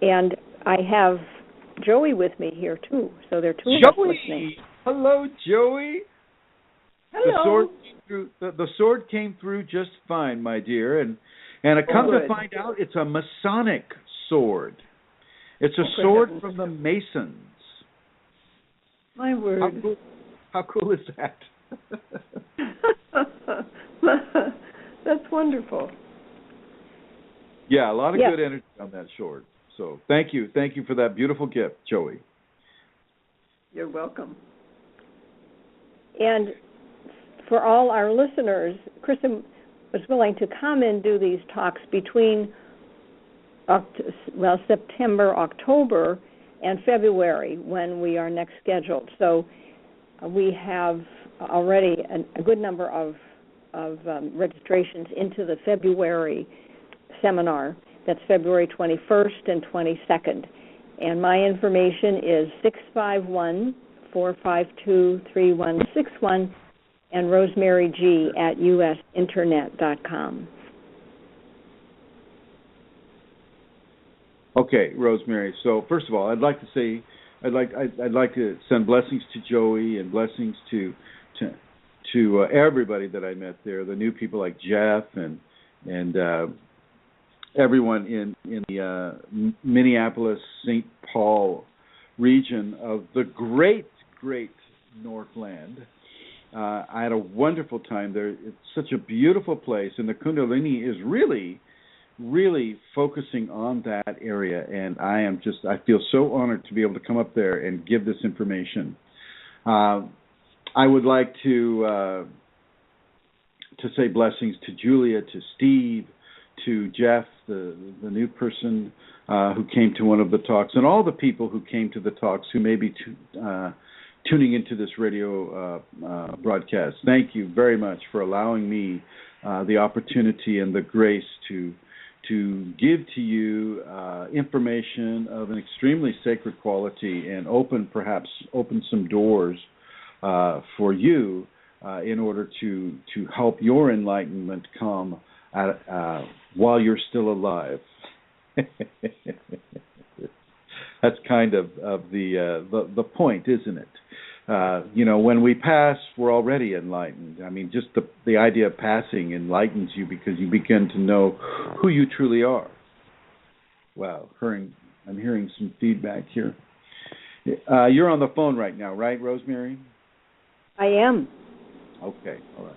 And I have Joey with me here, too, so there are 2 of us listening. Hello, Joey. Hello. The sword came through just fine, my dear, and I come to find out it's a Masonic sword. It's a sword from the Masons. My word. How cool is that? That's wonderful. Yeah, a lot of good energy on that sword. So thank you for that beautiful gift, Joey. You're welcome. And for all our listeners, Chrism was willing to come and do these talks between September, October, and February when we are next scheduled. So we have already a good number of registrations into the February seminar. That's February 21st and 22nd. And my information is 651-452-3161 and rosemaryg@usinternet.com. Okay, Rosemary. So first of all, I'd like to say I'd like to send blessings to Joey and blessings to everybody that I met there. The new people like Jeff and everyone in the Minneapolis, St. Paul region of the great Northland. I had a wonderful time there. It's such a beautiful place, and the Kundalini is really focusing on that area, and I feel so honored to be able to come up there and give this information. I would like to say blessings to Julia, to Steve, to Jeff, the new person who came to one of the talks, and all the people who came to the talks who may be tuning into this radio broadcast. Thank you very much for allowing me the opportunity and the grace to give to you information of an extremely sacred quality and open some doors for you in order to help your enlightenment come while you're still alive. That's kind of the point, isn't it? When we pass, we're already enlightened. I mean, just the idea of passing enlightens you because you begin to know who you truly are. Wow, I'm hearing some feedback here. You're on the phone right now, right, Rosemary? I am. Okay, all right.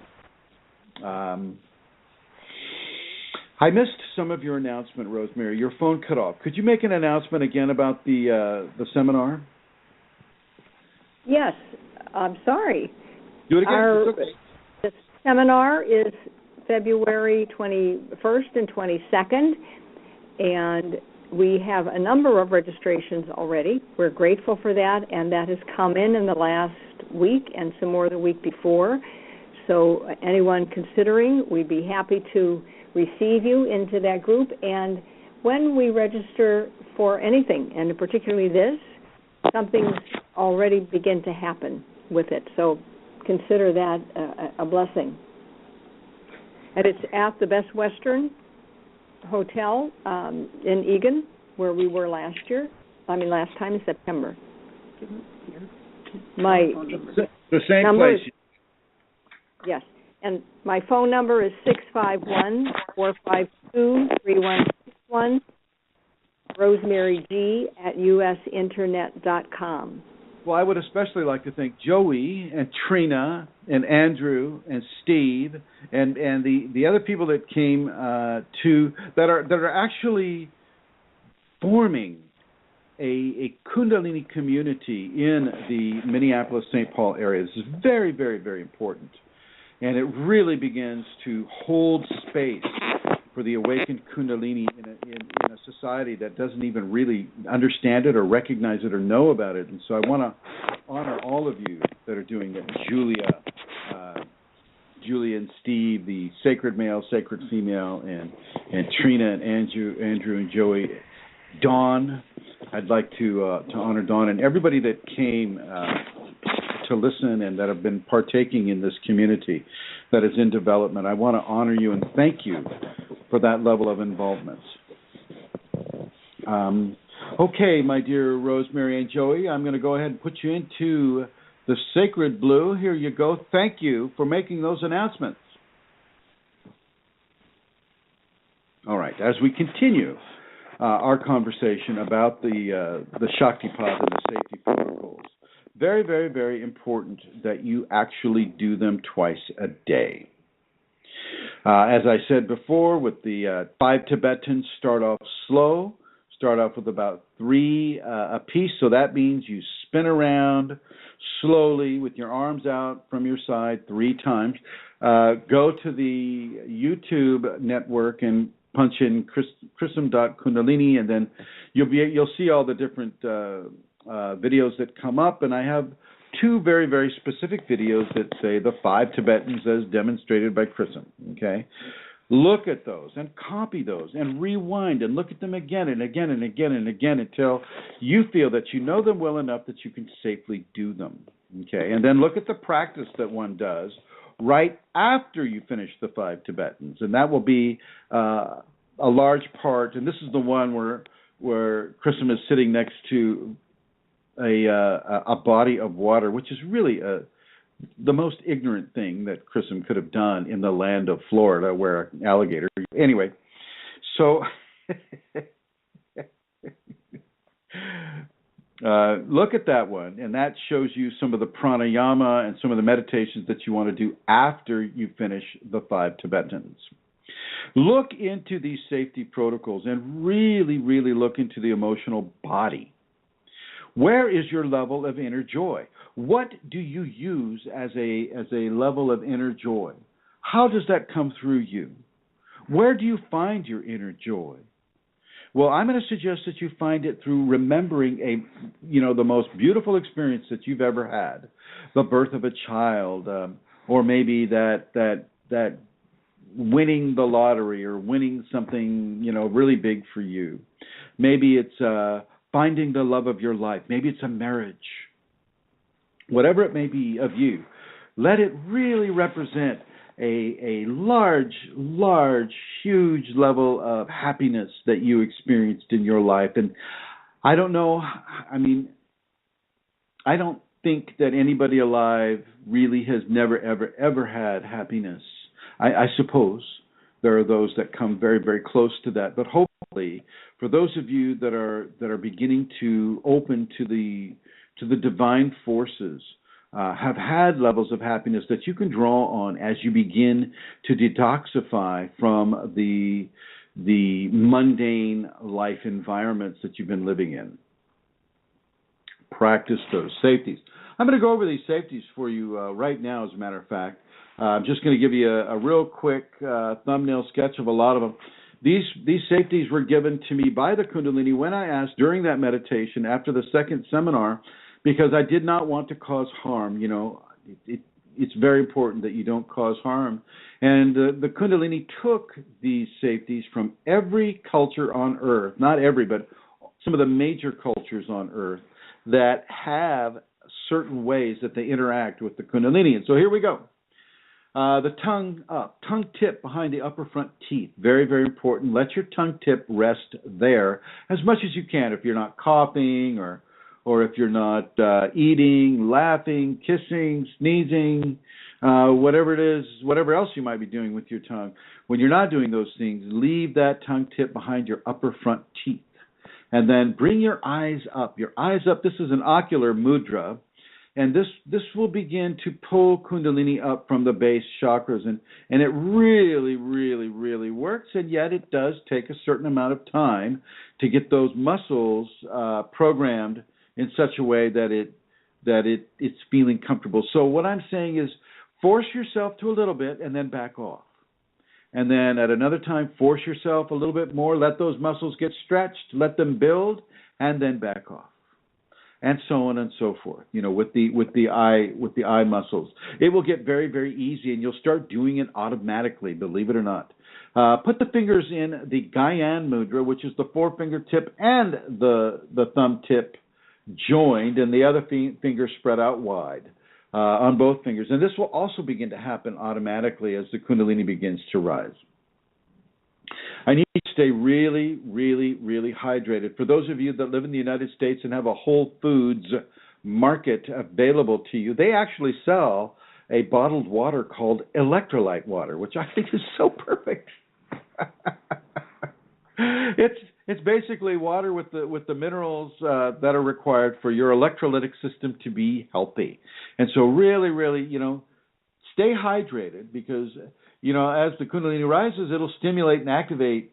I missed some of your announcement, Rosemary. Your phone cut off. Could you make an announcement again about the seminar? Yes, I'm sorry. Do it again. It's okay. The seminar is February 21st and 22nd, and we have a number of registrations already. We're grateful for that, and that has come in the last week and some more the week before. So anyone considering, we'd be happy to receive you into that group. And when we register for anything, and particularly this, something's already begin to happen with it. So consider that a blessing. And it's at the Best Western Hotel in Eagan, where we were last time in September. The same place. Yes. And my phone number is 651-452-3161, rosemaryg@usinternet.com. Well, I would especially like to thank Joey and Trina and Andrew and Steve and the other people that came that are actually forming a Kundalini community in the Minneapolis-St. Paul area. This is very, very, very important. And it really begins to hold space for the awakened Kundalini in a society that doesn't even really understand it or recognize it or know about it. And so I want to honor all of you that are doing it. Julia and Steve, the sacred male, sacred female, and Trina and Andrew and Joey. Dawn, I'd like to honor Dawn and everybody that came to listen and that have been partaking in this community that is in development. I want to honor you and thank you for that level of involvement. Okay, my dear Rosemary and Joey, I'm going to go ahead and put you into the sacred blue. Here you go. Thank you for making those announcements. All right, as we continue our conversation about the Shaktipat and the safety protocols, very, very, very important that you actually do them twice a day. As I said before, with the 5 Tibetans, start off slow. Start off with about 3 a piece. So that means you spin around slowly with your arms out from your side 3 times. Go to the YouTube network and punch in Chrism.Kundalini, and then you'll see all the different videos that come up, and I have 2 very, very specific videos that say the 5 Tibetans as demonstrated by Chrism. Okay, look at those and copy those and rewind and look at them again and again and again and again until you feel that you know them well enough that you can safely do them. Okay, and then look at the practice that one does right after you finish the 5 Tibetans, and that will be a large part. And this is the one where Chrism is sitting next to a body of water, which is really the most ignorant thing that Chrism could have done in the land of Florida, where an alligator. Anyway, so Look at that one, and that shows you some of the pranayama and some of the meditations that you want to do after you finish the 5 Tibetans. Look into these safety protocols and really, really look into the emotional body. Where is your level of inner joy? What do you use as a level of inner joy? How does that come through you? Where do you find your inner joy? Well, I'm going to suggest that you find it through remembering the most beautiful experience that you've ever had, the birth of a child, or maybe that winning the lottery or winning something, really big for you. Maybe it's finding the love of your life. Maybe it's a marriage. Whatever it may be of you, let it really represent a large, huge level of happiness that you experienced in your life. And I don't know, I don't think that anybody alive really has never, ever had happiness. I suppose there are those that come very, very close to that. But hopefully, for those of you that are beginning to open to the divine forces, have had levels of happiness that you can draw on as you begin to detoxify from the mundane life environments that you've been living in. Practice those safeties. I'm going to go over these safeties for you right now, as a matter of fact. I'm just going to give you a real quick thumbnail sketch of a lot of them. These safeties were given to me by the Kundalini when I asked during that meditation after the second seminar, because I did not want to cause harm. It's very important that you don't cause harm. And the Kundalini took these safeties from every culture on Earth, not every, but some of the major cultures on Earth that have certain ways that they interact with the Kundalini. And so here we go. The tongue up, tongue tip behind the upper front teeth. Very, very important. Let your tongue tip rest there as much as you can if you're not coughing or if you're not eating, laughing, kissing, sneezing, whatever it is, whatever else you might be doing with your tongue. When you're not doing those things, leave that tongue tip behind your upper front teeth. And then bring your eyes up. Your eyes up, this is an ocular mudra. And this will begin to pull Kundalini up from the base chakras. And it really, really, really works. And yet it does take a certain amount of time to get those muscles programmed in such a way that it's feeling comfortable. So what I'm saying is force yourself to a little bit and then back off. And then at another time, force yourself a little bit more. Let those muscles get stretched. Let them build, and then back off. And so on and so forth. With the eye muscles, it will get very, very easy, and you'll start doing it automatically. Believe it or not. Put the fingers in the Gyan mudra, which is the forefinger tip and the thumb tip joined, and the other finger spread out wide on both fingers. And this will also begin to happen automatically as the Kundalini begins to rise. I need to stay really, really, really hydrated. For those of you that live in the United States and have a Whole Foods market available to you, they actually sell a bottled water called electrolyte water, which I think is so perfect. It's basically water with the minerals that are required for your electrolytic system to be healthy. And so really, really, stay hydrated because, as the Kundalini rises, it'll stimulate and activate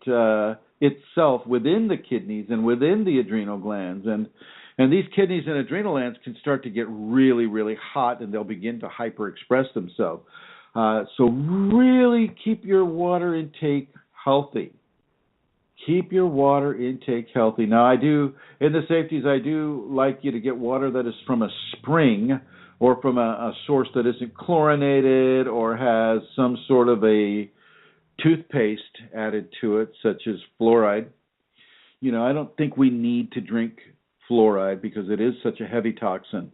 itself within the kidneys and within the adrenal glands. And these kidneys and adrenal glands can start to get really, really hot, and they'll begin to hyper-express themselves. So really keep your water intake healthy. Keep your water intake healthy. Now, in the safeties, I do like you to get water that is from a spring or from a source that isn't chlorinated or has some sort of a toothpaste added to it, such as fluoride. I don't think we need to drink fluoride because it is such a heavy toxin.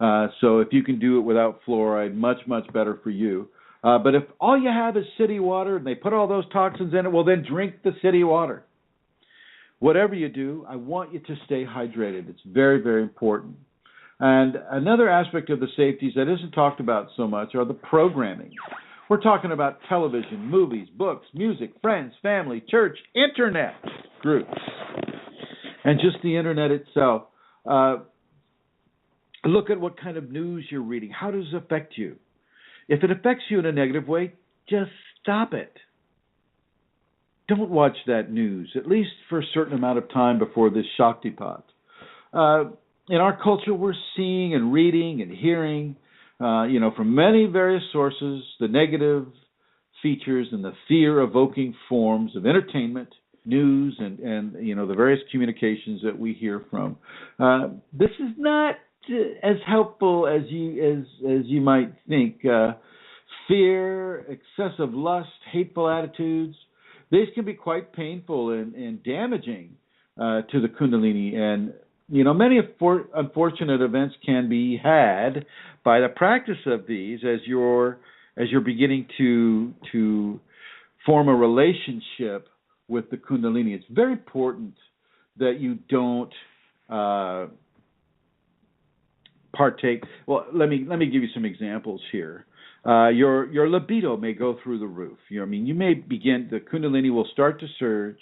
So if you can do it without fluoride, much, much better for you. But if all you have is city water and they put all those toxins in it, well, then drink the city water. Whatever you do, I want you to stay hydrated. It's very, very important. And another aspect of the safeties that isn't talked about so much are the programming. We're talking about television, movies, books, music, friends, family, church, internet groups, and just the internet itself. Look at what kind of news you're reading. How does it affect you? If it affects you in a negative way, just stop it. Don't watch that news, at least for a certain amount of time before this Shaktipat. In our culture, we're seeing and reading and hearing, from many various sources, the negative features and the fear-evoking forms of entertainment, news, and the various communications that we hear from. This is not as helpful as you might think. Fear, excessive lust, hateful attitudes, these can be quite painful and damaging to the Kundalini. And, many unfortunate events can be had by the practice of these as you're beginning to form a relationship with the Kundalini. It's very important that you don't partake. Well, let me give you some examples here. Your libido may go through the roof. You may begin, the Kundalini will start to surge,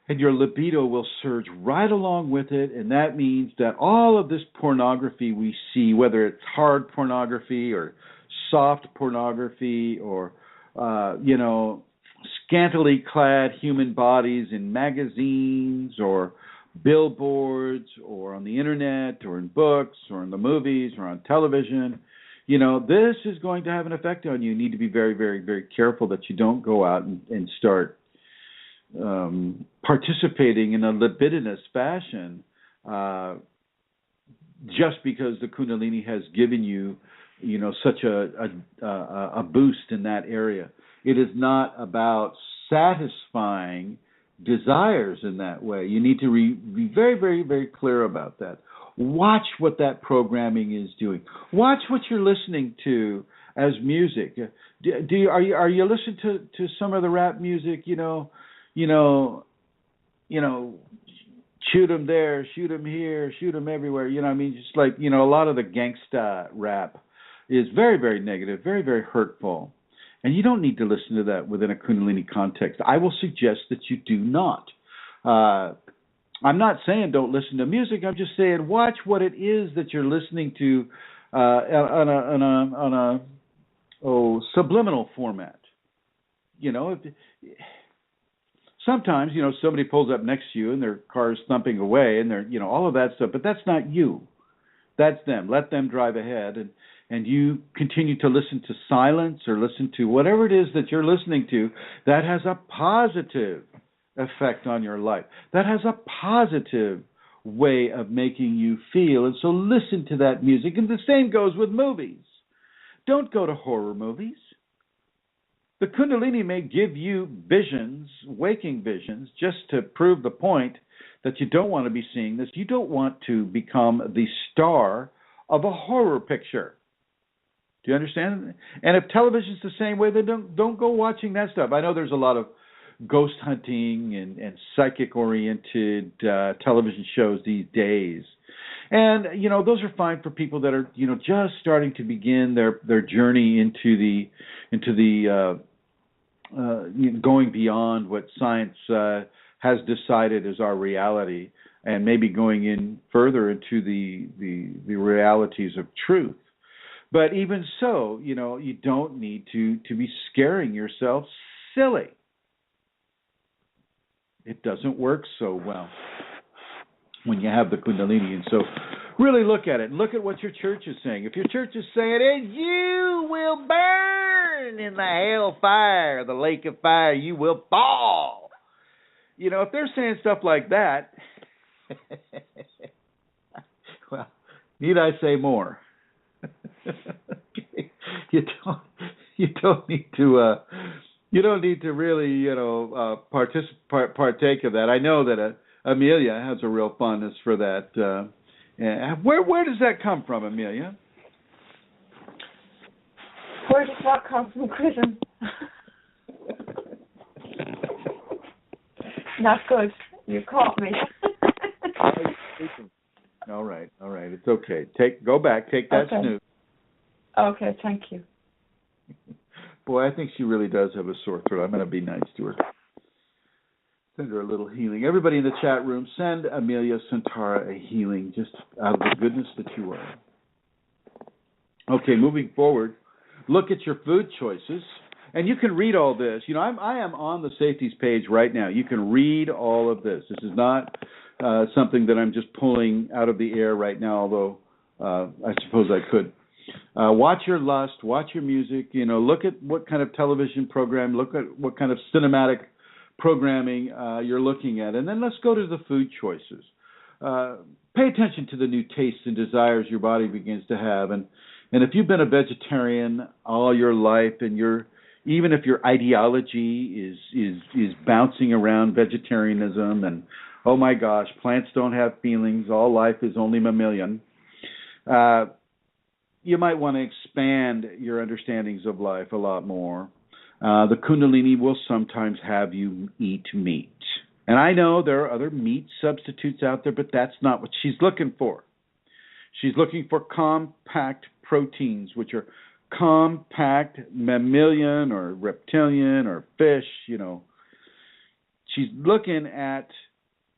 and your libido will surge right along with it, and that means that all of this pornography we see, whether it's hard pornography or soft pornography or, scantily clad human bodies in magazines or billboards or on the internet or in books or in the movies or on television, this is going to have an effect on you. You need to be very, very, very careful that you don't go out and start participating in a libidinous fashion just because the Kundalini has given you, such a boost in that area. It is not about satisfying desires in that way. You need to be very, very, very clear about that. Watch what that programming is doing. Watch what you're listening to as music. Are you listening to some of the rap music? Shoot 'em there, shoot 'em here, shoot 'em everywhere. Just like a lot of the gangsta rap is very, very negative, very, very hurtful. And you don't need to listen to that within a Kundalini context. I will suggest that you do not. I'm not saying don't listen to music. I'm just saying watch what it is that you're listening to on a subliminal format. Sometimes somebody pulls up next to you and their car is thumping away and they're all of that stuff, but that's not you. That's them. Let them drive ahead and you continue to listen to silence or listen to whatever it is that you're listening to that has a positive effect on your life. That has a positive way of making you feel. And so listen to that music. And the same goes with movies. Don't go to horror movies. The Kundalini may give you visions, waking visions, just to prove the point that you don't want to be seeing this. You don't want to become the star of a horror picture. Do you understand? And if television's the same way, then don't go watching that stuff. I know there's a lot of ghost hunting and psychic-oriented television shows these days. And, those are fine for people that are, just starting to begin their journey into the going beyond what science has decided is our reality and maybe going in further into the realities of truth. But even so, you don't need to be scaring yourself silly. It doesn't work so well when you have the Kundalini. And so really look at it. Look at what your church is saying. If your church is saying, and you will burn in the hellfire, the lake of fire, you will fall. If they're saying stuff like that, well, need I say more? You don't need to really partake of that. I know that Amelia has a real fondness for that. Where does that come from, Amelia? Where does that come from, Chrism? Not good. You caught me. All right. It's okay. Go back. Take that snooze. Okay, thank you. Boy, I think she really does have a sore throat. I'm going to be nice to her. Send her a little healing. Everybody in the chat room, send Amelia Santara a healing, just out of the goodness that you are. Okay, moving forward, look at your food choices. And you can read all this. You know, I am on the safeties page right now. You can read all of this. This is not something that I'm just pulling out of the air right now, although I suppose I could. Watch your lust, watch your music, you know, look at what kind of television program, look at what kind of cinematic programming you're looking at, and then let's go to the food choices. Pay attention to the new tastes and desires your body begins to have, and if you've been a vegetarian all your life, and even if your ideology is bouncing around vegetarianism, and oh my gosh, plants don't have feelings, all life is only mammalian, you might want to expand your understandings of life a lot more. The Kundalini will sometimes have you eat meat. And I know there are other meat substitutes out there, but that's not what she's looking for. She's looking for compact proteins, which are compact mammalian or reptilian or fish, you know. She's looking at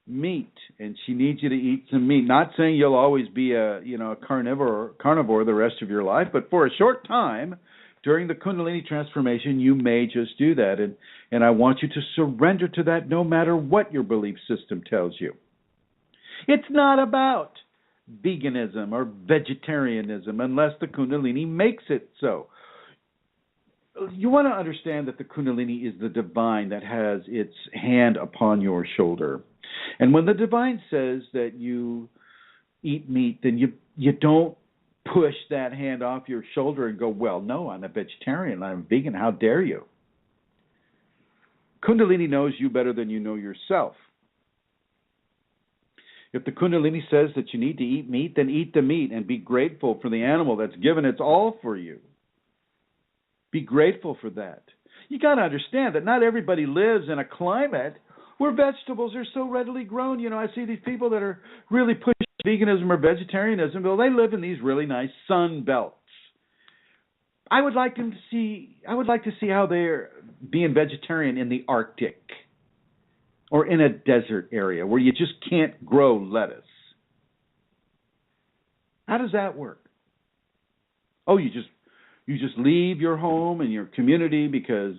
meat, and she needs you to eat some meat. Not saying you'll always be a carnivore the rest of your life, but for a short time during the Kundalini transformation, you may just do that. And I want you to surrender to that no matter what your belief system tells you. It's not about veganism or vegetarianism unless the Kundalini makes it so. You want to understand that the Kundalini is the divine that has its hand upon your shoulder. And when the divine says that you eat meat, then you don't push that hand off your shoulder and go, well, no, I'm a vegetarian, I'm vegan, how dare you? Kundalini knows you better than you know yourself. If the Kundalini says that you need to eat meat, then eat the meat and be grateful for the animal that's given its all for you. Be grateful for that. You got to understand that not everybody lives in a climate where vegetables are so readily grown. You know, I see these people that are really pushing veganism or vegetarianism. Well, they live in these really nice sun belts. I would like to see how they're being vegetarian in the Arctic or in a desert area where you just can't grow lettuce. How does that work? Oh, you just leave your home and your community because,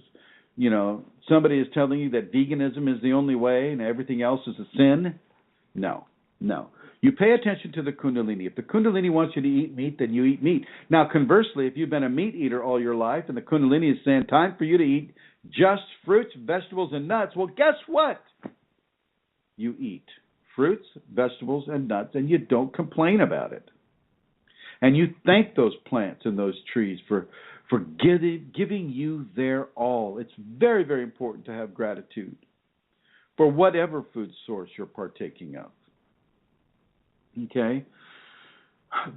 you know, somebody is telling you that veganism is the only way and everything else is a sin? No. You pay attention to the Kundalini. If the Kundalini wants you to eat meat, then you eat meat. Now, conversely, if you've been a meat eater all your life and the Kundalini is saying, time for you to eat just fruits, vegetables, and nuts, well, guess what? You eat fruits, vegetables, and nuts, and you don't complain about it. And you thank those plants and those trees for giving you their all. It's very, very important to have gratitude for whatever food source you're partaking of. Okay?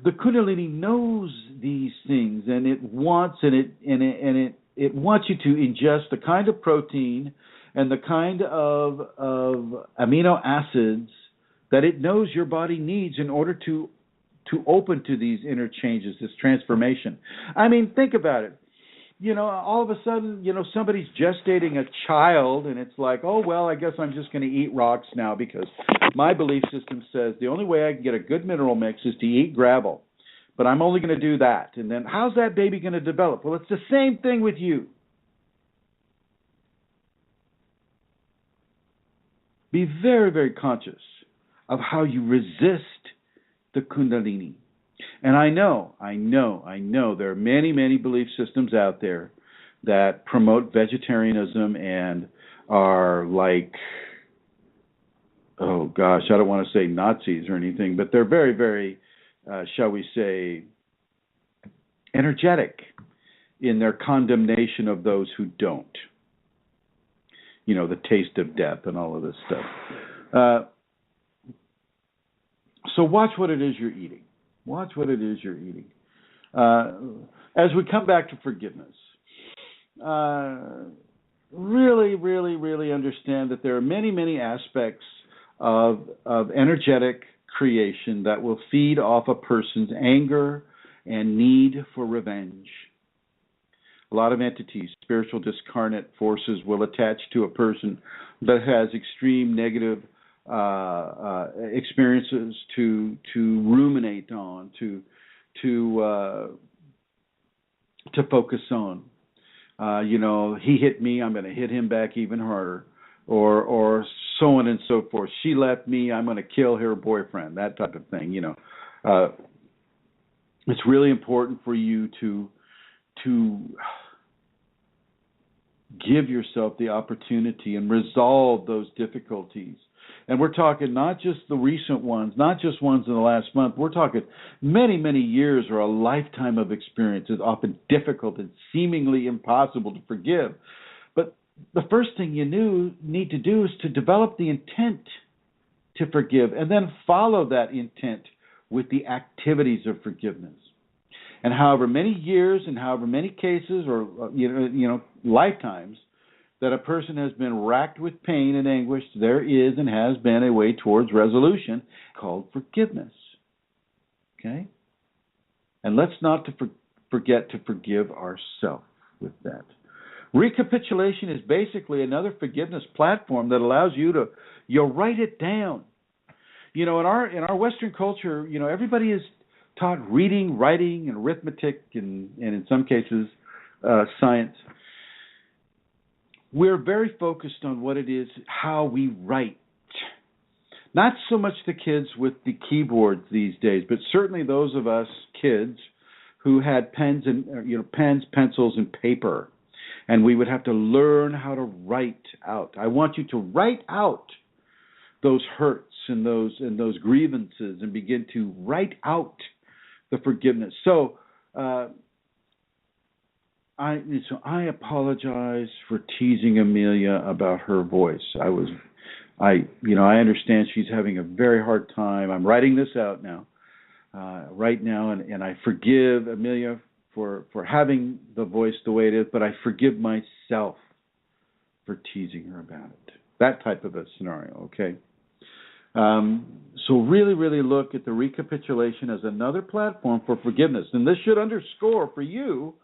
The Kundalini knows these things, and it wants it wants you to ingest the kind of protein and the kind of amino acids that it knows your body needs in order to open to these inner changes, this transformation. I mean, think about it. You know, all of a sudden, you know, somebody's gestating a child, and it's like, oh, well, I guess I'm just going to eat rocks now because my belief system says the only way I can get a good mineral mix is to eat gravel. But I'm only going to do that. And then how's that baby going to develop? Well, it's the same thing with you. Be very, very conscious of how you resist the Kundalini. And I know there are many, many belief systems out there that promote vegetarianism and are like, oh gosh, I don't want to say Nazis or anything, but they're very, very, shall we say, energetic in their condemnation of those who don't. You know, the taste of death and all of this stuff. So watch what it is you're eating. Watch what it is you're eating. As we come back to forgiveness, really, really, really understand that there are many, many aspects of energetic creation that will feed off a person's anger and need for revenge. a lot of entities, spiritual discarnate forces will attach to a person that has extreme negative experiences to ruminate on, to focus on. He hit me, I'm going to hit him back even harder, or so on and so forth. She left me, I'm going to kill her boyfriend, that type of thing. It's really important for you to give yourself the opportunity and resolve those difficulties. And we're talking not just the recent ones, not just ones in the last month. We're talking many, many years or a lifetime of experience. It's often difficult and seemingly impossible to forgive. But the first thing you need to do is to develop the intent to forgive, and then follow that intent with the activities of forgiveness. And however many years and however many cases or lifetimes that a person has been racked with pain and anguish, there is and has been a way towards resolution called forgiveness. Okay? And let's not forget to forgive ourselves with that. Recapitulation is basically another forgiveness platform that allows you to write it down. In our Western culture, everybody is taught reading, writing, and arithmetic, and in some cases, science. We're very focused on what it is, how we write. Not so much the kids with the keyboards these days, but certainly those of us kids who had pens, pencils, and paper, and we would have to learn how to write out. I want you to write out those hurts and those grievances and begin to write out the forgiveness. So I apologize for teasing Amelia about her voice. I understand she's having a very hard time. I'm writing this out now, and I forgive Amelia for having the voice the way it is, but I forgive myself for teasing her about it. That type of a scenario, okay? So really, really look at the recapitulation as another platform for forgiveness. And this should underscore for you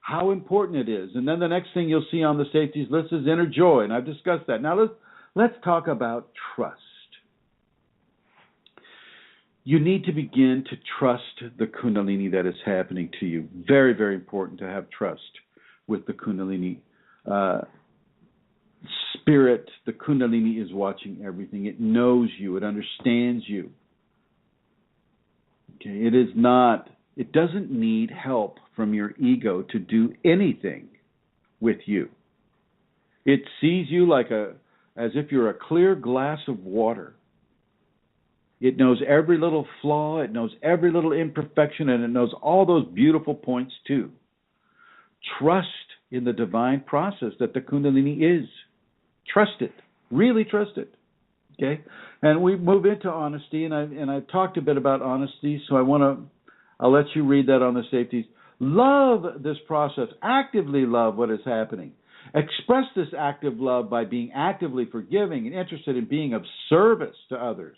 how important it is. And then the next thing you'll see on the safeties list is inner joy, and I've discussed that. Now let's talk about trust. You need to begin to trust the Kundalini that is happening to you. Very, very important to have trust with the Kundalini spirit. The Kundalini is watching everything. It knows you. It understands you. Okay, it doesn't need help from your ego to do anything with you. It sees you as if you're a clear glass of water. It knows every little flaw, it knows every little imperfection, and it knows all those beautiful points too. Trust in the divine process that the Kundalini is. Trust it. Really trust it. Okay? And we move into honesty, and I've talked a bit about honesty, so I'll let you read that on the safeties. Love this process. Actively love what is happening. Express this active love by being actively forgiving and interested in being of service to others.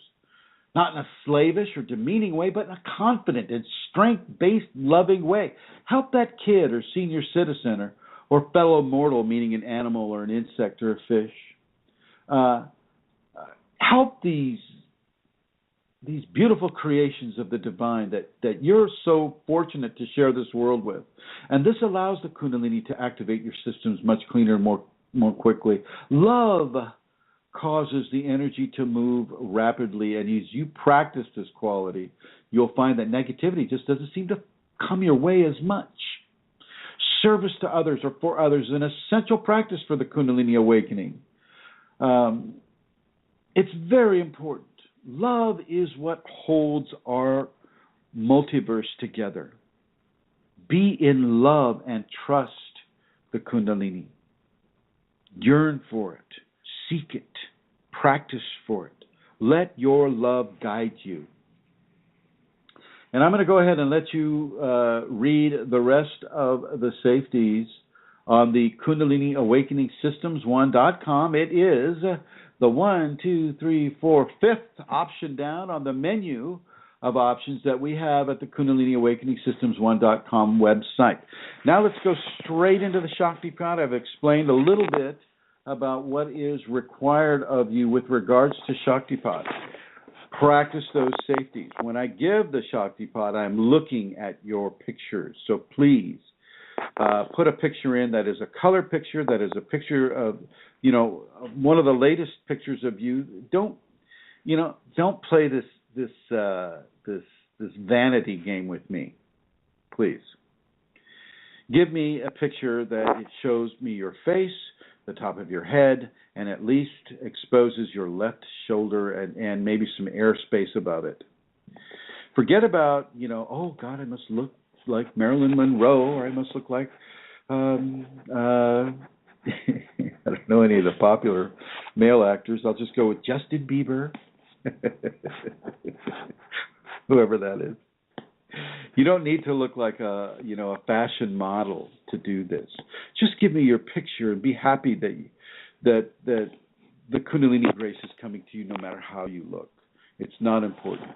Not in a slavish or demeaning way, but in a confident and strength-based, loving way. Help that kid or senior citizen or fellow mortal, meaning an animal or an insect or a fish. Help these beautiful creations of the divine that you're so fortunate to share this world with. And this allows the Kundalini to activate your systems much cleaner and more quickly. Love causes the energy to move rapidly, and as you practice this quality, you'll find that negativity just doesn't seem to come your way as much. Service to others or for others is an essential practice for the Kundalini Awakening. It's very important. Love is what holds our multiverse together. Be in love and trust the Kundalini. Yearn for it. Seek it. Practice for it. Let your love guide you. And I'm going to go ahead and let you read the rest of the safeties on the Kundalini Awakening Systems1.com. It is the 5th option down on the menu of options that we have at the Kundalini Awakening Systems1.com website. Now let's go straight into the Shaktipat. I've explained a little bit about what is required of you with regards to Shaktipat. Practice those safeties. When I give the Shaktipat, I'm looking at your pictures. So please put a picture in that is a color picture, that is a picture of, one of the latest pictures of you. Don't play this vanity game with me, please. Give me a picture that it shows me your face, the top of your head, and at least exposes your left shoulder and maybe some airspace above it. Forget about, oh God, I must look like Marilyn Monroe, or I must look like, I don't know any of the popular male actors. I'll just go with Justin Bieber. Whoever that is. You don't need to look like a fashion model to do this. Just give me your picture and be happy that the Kundalini grace is coming to you no matter how you look. It's not important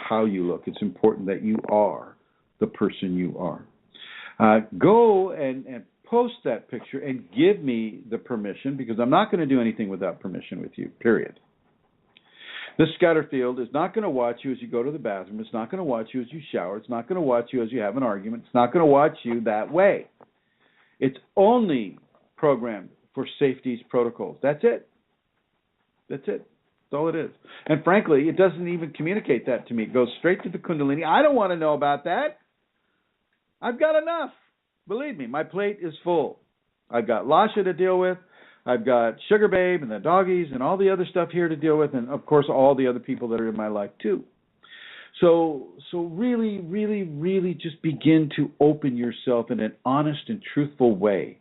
how you look. It's important that you are the person you are. Go and post that picture and give me the permission, because I'm not going to do anything without permission with you, period. The scatter field is not going to watch you as you go to the bathroom. It's not going to watch you as you shower. It's not going to watch you as you have an argument. It's not going to watch you that way. It's only programmed for safety's protocols. That's it. That's it. That's all it is. And frankly, it doesn't even communicate that to me. It goes straight to the Kundalini. I don't want to know about that. I've got enough. Believe me, my plate is full. I've got Lasha to deal with. I've got Sugar Babe and the doggies and all the other stuff here to deal with, and of course all the other people that are in my life too. So really, really, really just begin to open yourself in an honest and truthful way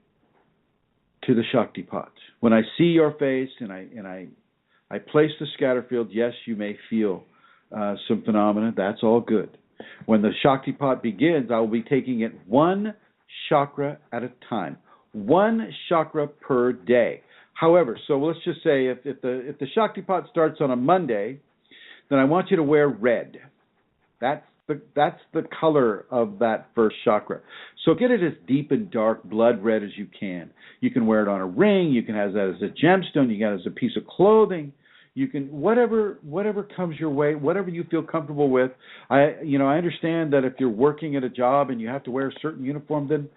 to the Shaktipat. When I see your face and I place the scatter field, yes, you may feel some phenomena. That's all good. When the Shaktipat begins, I will be taking it one chakra at a time. One chakra per day. However, so let's just say if the Shaktipat starts on a Monday, then I want you to wear red. That's the color of that first chakra. So get it as deep and dark blood red as you can. You can wear it on a ring. You can have that as a gemstone. You can have it as a piece of clothing. You can whatever comes your way, whatever you feel comfortable with. I understand that if you're working at a job and you have to wear a certain uniform, then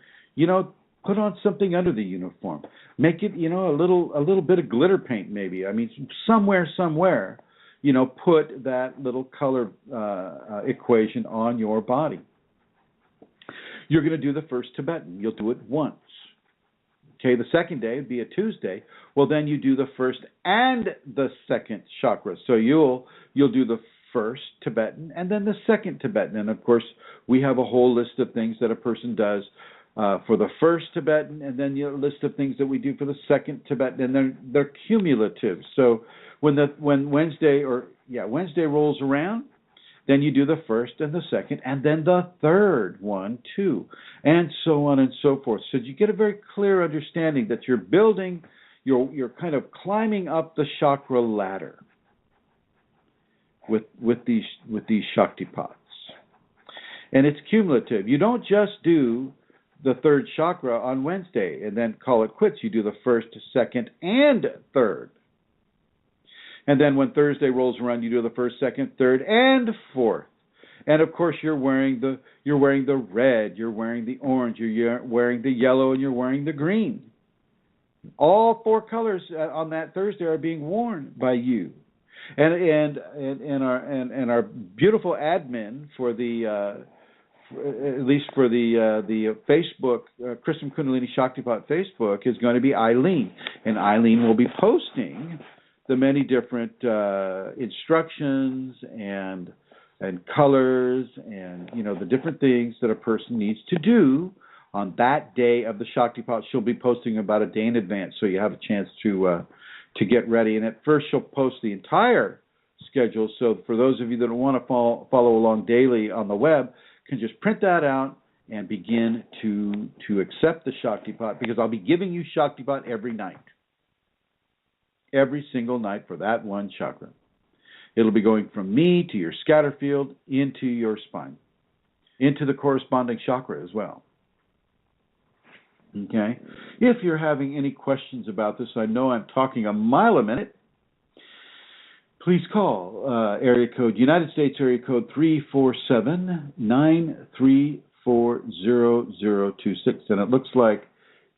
put on something under the uniform. Make it, a little bit of glitter paint maybe. I mean, somewhere, put that little color equation on your body. You're going to do the first Tibetan. You'll do it once. Okay, the second day would be a Tuesday. Well, then you do the first and the second chakra. So you'll do the first Tibetan and then the second Tibetan. And of course, we have a whole list of things that a person does for the first Tibetan, and then a list of things that we do for the second Tibetan, and they're cumulative. So when Wednesday rolls around, then you do the first and the second, and then the third one too, and so on and so forth. So you get a very clear understanding that you're building, you're kind of climbing up the chakra ladder with these Shaktipats, and it's cumulative. You don't just do the third chakra on Wednesday and then call it quits. You do the first, second, and third. And then when Thursday rolls around, you do the first, second, third, and fourth. And of course, you're wearing the red, you're wearing the orange, you're wearing the yellow, and you're wearing the green. All four colors on that Thursday are being worn by you. And our beautiful admin for the at least for the Facebook Chrism Kundalini Shaktipat Facebook is going to be Eileen, and Eileen will be posting the many different instructions and colors and the different things that a person needs to do on that day of the Shaktipat. She'll be posting about a day in advance, so you have a chance to get ready. And at first, she'll post the entire schedule. So for those of you that want to follow along daily on the web, can just print that out and begin to accept the Shaktipat, because I'll be giving you Shaktipat every night. Every single night for that one chakra. It'll be going from me to your scatter field into your spine, into the corresponding chakra as well. Okay? If you're having any questions about this, I know I'm talking a mile a minute. Please call United States area code 347-934-0026. And it looks like,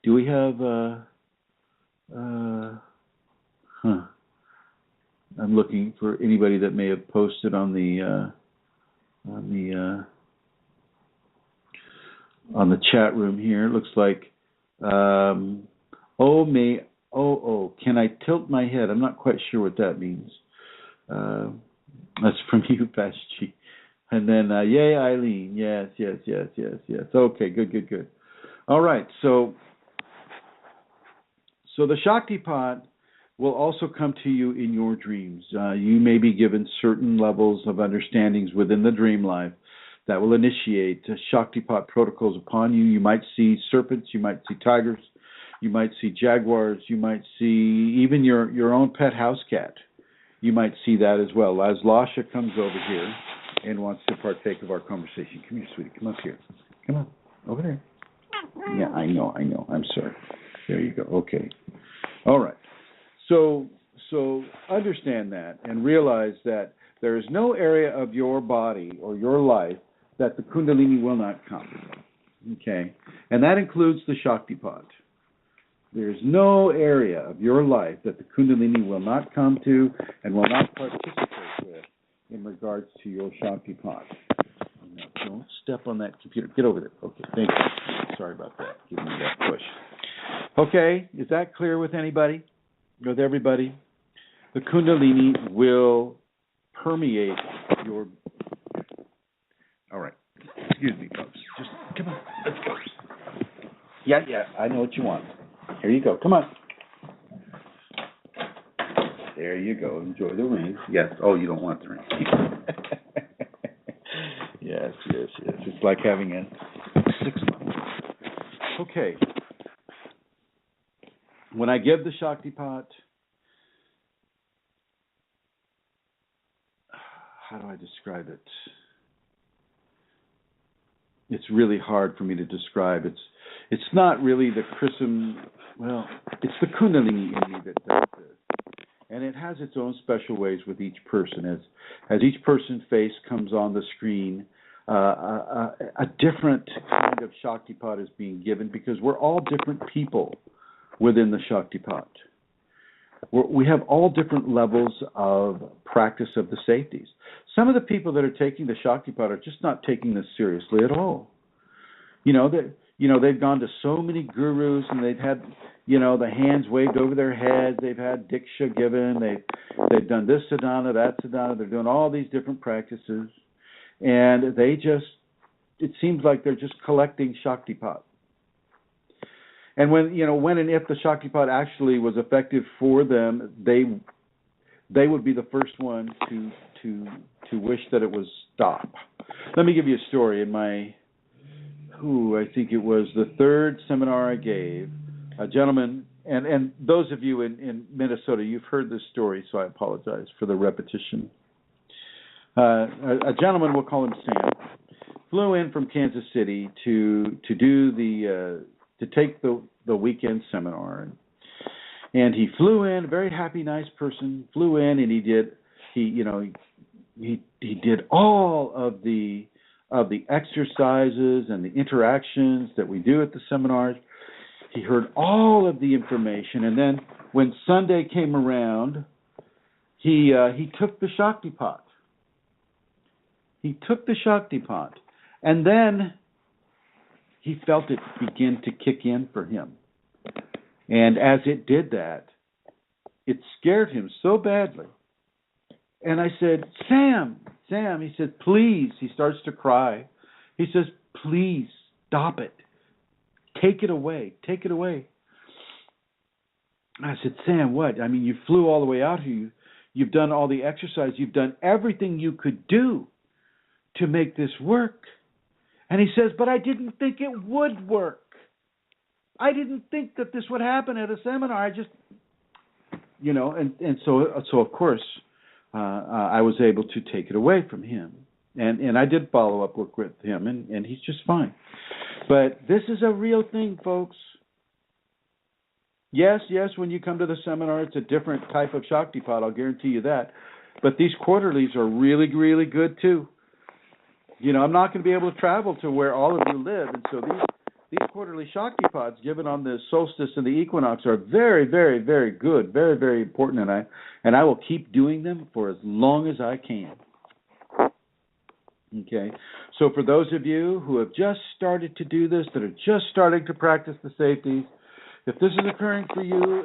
do we have, I'm looking for anybody that may have posted on the chat room here. It looks like, can I tilt my head? I'm not quite sure what that means. That's from you, Paschi. And then, yay, Eileen. Yes. Okay, good. All right, so the Shaktipat will also come to you in your dreams. You may be given certain levels of understandings within the dream life that will initiate Shaktipat protocols upon you. You might see serpents, you might see tigers, you might see jaguars, you might see even your own pet house cat. You might see that as well. As Lasha comes over here and wants to partake of our conversation. Come here, sweetie. Come up here. Come on. Over there. Yeah, I know. I'm sorry. There you go. Okay. All right. So understand that and realize that there is no area of your body or your life that the Kundalini will not come. Okay? And that includes the Shaktipat. There's no area of your life that the Kundalini will not come to and will not participate with in regards to your Shaktipat. Now, don't step on that computer. Get over there. Okay, thank you. Sorry about that. Give me that push. Okay, is that clear with anybody? With everybody? The Kundalini will permeate your... All right. Excuse me, folks. Just come on. Let's go. Yeah, I know what you want. Here you go. Come on. There you go. Enjoy the ring. Yes. Oh, you don't want the ring. Yes. It's like having a 6 months. Okay. When I give the Shaktipat, how do I describe it? It's really hard for me to describe. It's not really the Chrism. Well, it's the Kundalini in me that does this. And it has its own special ways with each person. As each person's face comes on the screen, a different kind of Shaktipat is being given because we're all different people within the Shaktipat. We have all different levels of practice of the safeties. Some of the people that are taking the Shaktipat are just not taking this seriously at all. They've gone to so many gurus and they've had, the hands waved over their heads. They've had Diksha given. They've done this sadhana, that sadhana. They're doing all these different practices. And it seems like they're just collecting Shaktipat. And when and if the Shaktipat actually was effective for them, they would be the first one to wish that it was stop. Let me give you a story. In my, I think it was the third seminar I gave, a gentleman, and those of you in Minnesota, you've heard this story, so I apologize for the repetition. A gentleman, we'll call him Sam, flew in from Kansas City to take the weekend seminar, and he flew in, a very happy, nice person, flew in, and he did all of the exercises and the interactions that we do at the seminars. He heard all of the information, and then when Sunday came around, he took the Shaktipat. He took the Shaktipat, and then he felt it begin to kick in for him. And as it did that, it scared him so badly. And I said, Sam, he said, please. He starts to cry. He says, please, stop it. Take it away. I said, Sam, what? I mean, you flew all the way out here. You've done all the exercise. You've done everything you could do to make this work. And he says, but I didn't think it would work. I didn't think that this would happen at a seminar. I just, and so of course, I was able to take it away from him. And I did follow-up work with him, and he's just fine. But this is a real thing, folks. Yes, when you come to the seminar, it's a different type of Shaktipat, I'll guarantee you that. But these quarterlies are really, really good, too. You know, I'm not going to be able to travel to where all of you live, and so these quarterly Shaktipats given on the solstice and the equinox are very, very, very good, very, very important, and I will keep doing them for as long as I can. Okay, so for those of you who have just started to do this, that are just starting to practice the safeties, if this is occurring for you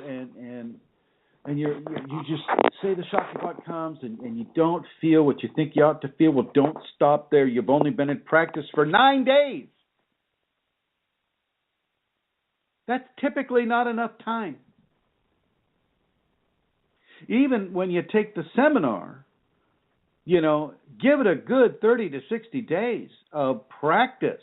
and you just say the Shaktipat comes and you don't feel what you think you ought to feel, well, don't stop there. You've only been in practice for 9 days. That's typically not enough time. Even when you take the seminar, you know, give it a good 30 to 60 days of practice.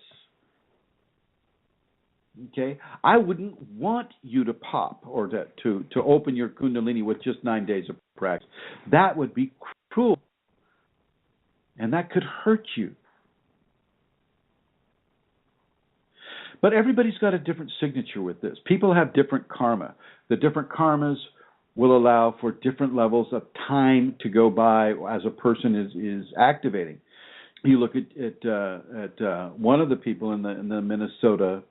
Okay? I wouldn't want you to pop or to open your Kundalini with just 9 days of practice. That would be cruel. And that could hurt you. But everybody's got a different signature with this. People have different karma. The different karmas will allow for different levels of time to go by as a person is activating. You look at one of the people in the Minnesota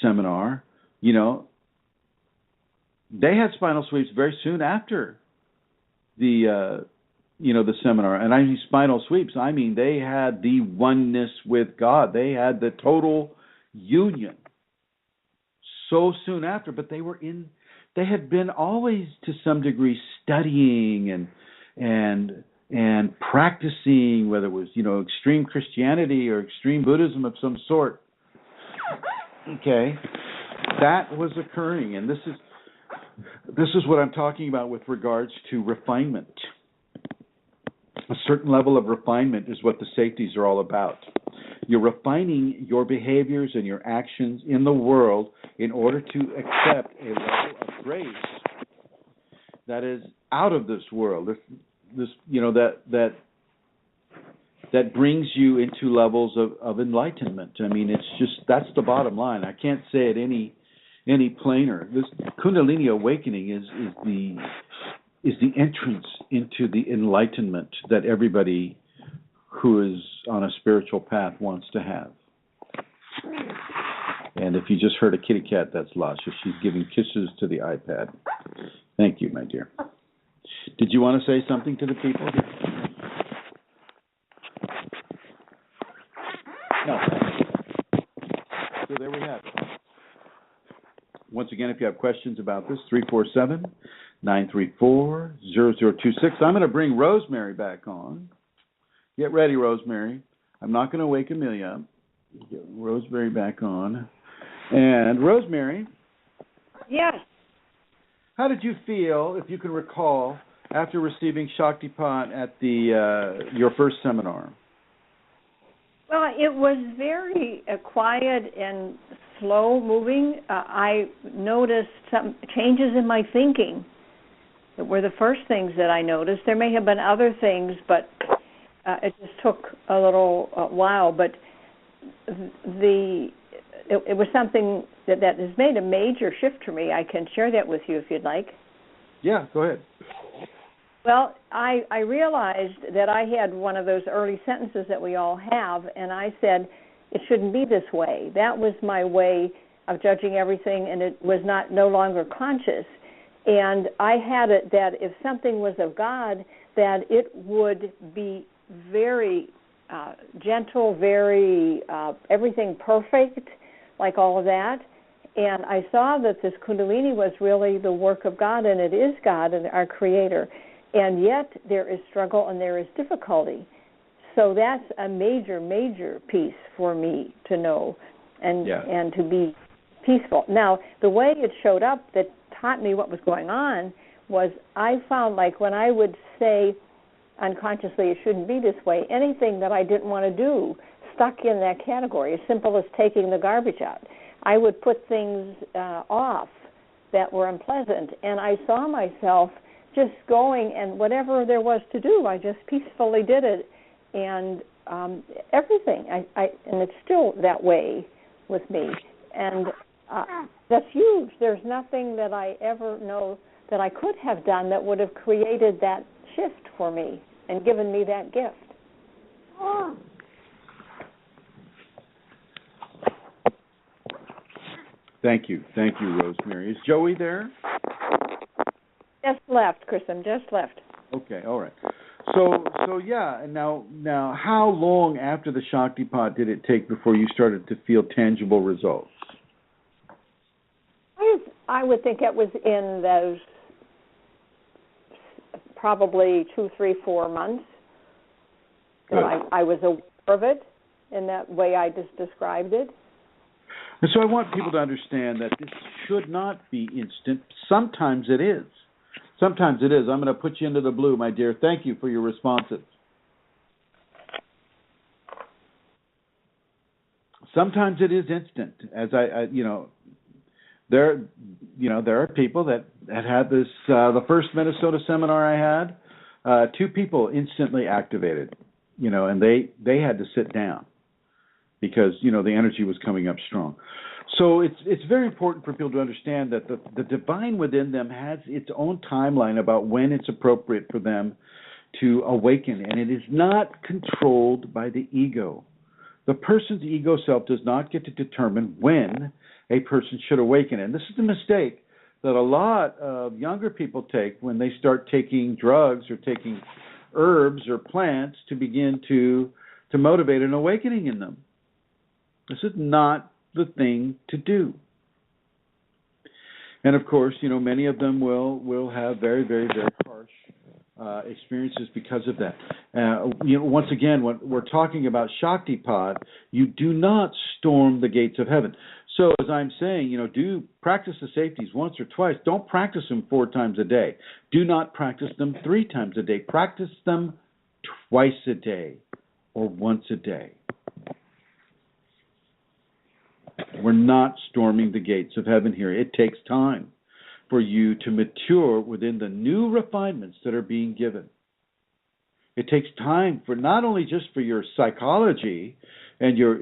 seminar. You know, they had spinal sweeps very soon after the seminar. And I mean spinal sweeps. I mean they had the oneness with God. They had the total union so soon after, but they had been always to some degree studying and practicing, whether it was, you know, extreme Christianity or extreme Buddhism of some sort. Okay, that was occurring, and this is what I'm talking about with regards to refinement. A certain level of refinement is what the safeties are all about. You're refining your behaviors and your actions in the world in order to accept a level of grace that is out of this world. This you know, that brings you into levels of enlightenment. I mean, it's just, that's the bottom line. I can't say it any plainer. This Kundalini Awakening is the entrance into the enlightenment that everybody who is on a spiritual path wants to have. And if you just heard a kitty cat, that's Lasha. She's giving kisses to the iPad. Thank you, my dear. Did you want to say something to the people? No. So there we have it. Once again, if you have questions about this, 347-934-0026. I'm going to bring Rosemary back on. Get ready, Rosemary. I'm not going to wake Amelia up. Get Rosemary back on. And Rosemary. Yes. How did you feel, if you can recall, after receiving Shaktipat at your first seminar? Well, it was very quiet and slow moving. I noticed some changes in my thinking that were the first things that I noticed. There may have been other things, but it just took a little while. But it was something that has made a major shift for me. I can share that with you if you'd like. Yeah, go ahead. Well, I realized that I had one of those early sentences that we all have, and I said, it shouldn't be this way. That was my way of judging everything, and it was no longer conscious. And I had it that if something was of God, that it would be very gentle, very everything perfect, like all of that. And I saw that this Kundalini was really the work of God, and it is God and our Creator. And yet there is struggle and there is difficulty. So that's a major, major piece for me to know and to be peaceful. Now, the way it showed up that taught me what was going on was I found, like, when I would say unconsciously it shouldn't be this way, anything that I didn't want to do stuck in that category, as simple as taking the garbage out. I would put things off that were unpleasant, and I saw myself just going, and whatever there was to do, I just peacefully did it, and everything. And it's still that way with me, and that's huge. There's nothing that I ever know that I could have done that would have created that shift for me and given me that gift. Thank you, Rosemary. Is Joey there? Just left, Chrism. Just left. Okay, all right. So yeah. And now, how long after the Shaktipat did it take before you started to feel tangible results? I would think it was in those probably 2, 3, 4 months that I was aware of it in that way I just described it. And so I want people to understand that this should not be instant. Sometimes it is. I'm going to put you into the blue, my dear. Thank you for your responses. Sometimes it is instant. As there are people that had this. The first Minnesota seminar I had, 2 people instantly activated. And they had to sit down because the energy was coming up strong. So it's very important for people to understand that the divine within them has its own timeline about when it's appropriate for them to awaken, and it is not controlled by the ego. The person's ego self does not get to determine when a person should awaken, and this is the mistake that a lot of younger people take when they start taking drugs or taking herbs or plants to begin to motivate an awakening in them. This is not the thing to do. And of course, many of them will have very, very, very harsh experiences because of that. Once again, when we're talking about Shaktipat, you do not storm the gates of heaven. So as I'm saying, do practice the safeties once or twice. Don't practice them 4 times a day. Do not practice them 3 times a day. Practice them twice a day or once a day. We're not storming the gates of heaven here. It takes time for you to mature within the new refinements that are being given. It takes time for not only just for your psychology and your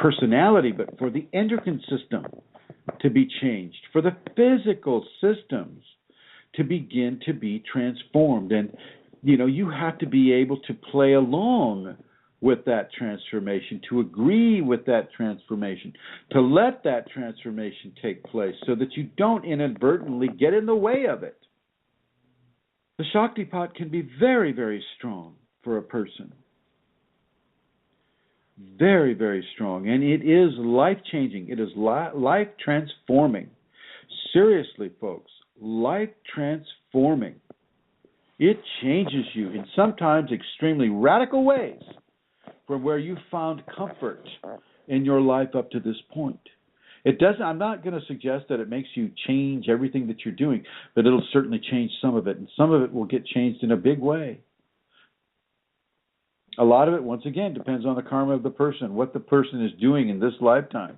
personality, but for the endocrine system to be changed, for the physical systems to begin to be transformed. And you have to be able to play along with that transformation, to agree with that transformation, to let that transformation take place so that you don't inadvertently get in the way of it. The Shaktipat can be very, very strong for a person. Very, very strong. And it is life-changing. It is life-transforming. Seriously, folks, life-transforming. It changes you in sometimes extremely radical ways from where you found comfort in your life up to this point. It doesn't. I'm not going to suggest that it makes you change everything that you're doing, but it'll certainly change some of it, and some of it will get changed in a big way. A lot of it, once again, depends on the karma of the person, what the person is doing in this lifetime.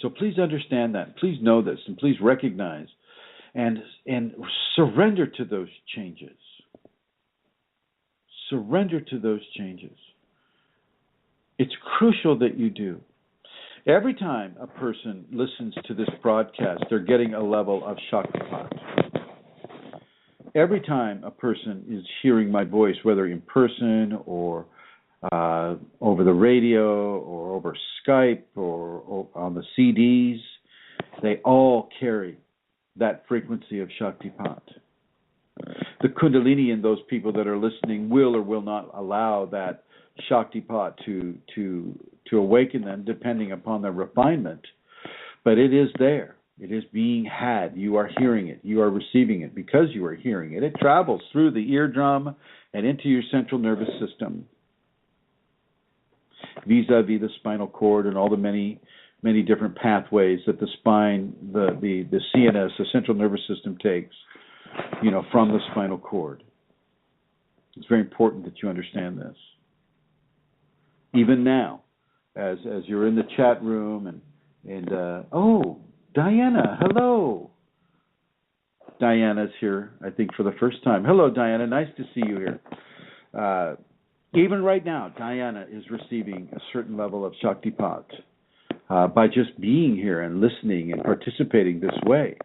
So please understand that. Please know this, and please recognize and surrender to those changes. Surrender to those changes. It's crucial that you do. Every time a person listens to this broadcast, they're getting a level of Shaktipat. Every time a person is hearing my voice, whether in person or over the radio or over Skype or on the CDs, they all carry that frequency of Shaktipat. The Kundalini in those people that are listening will or will not allow that Shaktipat to awaken them, depending upon their refinement. But it is there. It is being had. You are hearing it. You are receiving it. Because you are hearing it, it travels through the eardrum and into your central nervous system, vis-a-vis the spinal cord and all the many, many different pathways that the spine, the CNS, the central nervous system takes, from the spinal cord. It's very important that you understand this. Even now, as you're in the chat room and Diana, hello. Diana's here, I think, for the first time. Hello, Diana. Nice to see you here. Even right now, Diana is receiving a certain level of Shaktipat by just being here and listening and participating this way.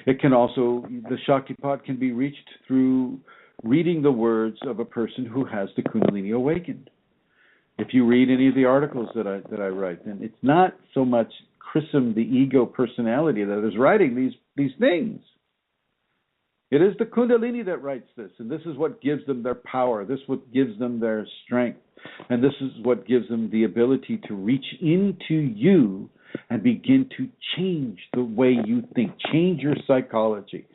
It can also, the Shaktipat can be reached through reading the words of a person who has the Kundalini awakened. If you read any of the articles that I write, then it's not so much Chrism, the ego personality, that is writing these things. It is the Kundalini that writes this, and this is what gives them their power. This is what gives them their strength, and this is what gives them the ability to reach into you and begin to change the way you think, change your psychology.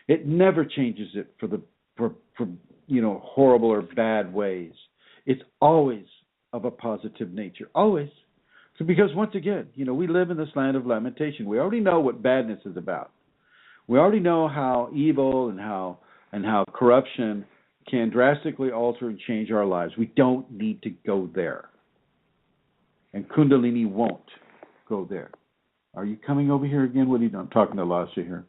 It never changes it for horrible or bad ways. It's always of a positive nature, always. So because once again, we live in this land of lamentation. We already know what badness is about. We already know how evil and how corruption can drastically alter and change our lives. We don't need to go there. And Kundalini won't go there. Are you coming over here again? What are you doing? I'm talking to Lasha here.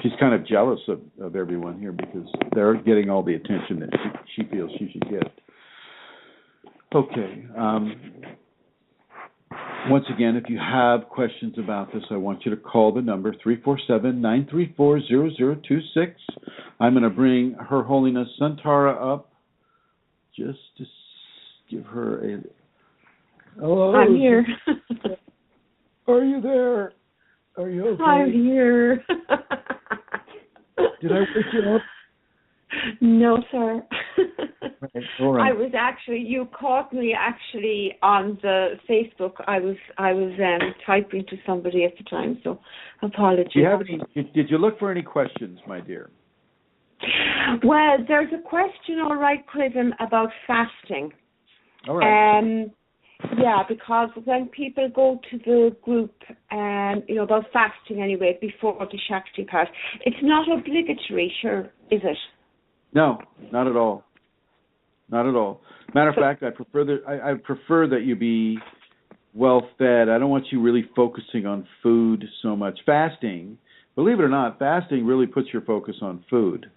She's kind of jealous of everyone here because they're getting all the attention that she feels she should get. Okay. Once again, if you have questions about this, I want you to call the number 347-934-0026. I'm going to bring Her Holiness Santara up just to give her a... Hello. I'm here. Are you there? Are you okay? I'm here. Did I wake you up? No, sir. Right. All right. You caught me actually on the Facebook. I was typing to somebody at the time, so apologies. Did you look for any questions, my dear? Well, there's a question, all right, Chrism, about fasting. All right. Yeah, because when people go to the group, about fasting anyway, before the Shaktipat, it's not obligatory, sure, is it? No, not at all. Not at all. Matter of fact, I prefer that you be well fed. I don't want you really focusing on food so much. Fasting, believe it or not, fasting really puts your focus on food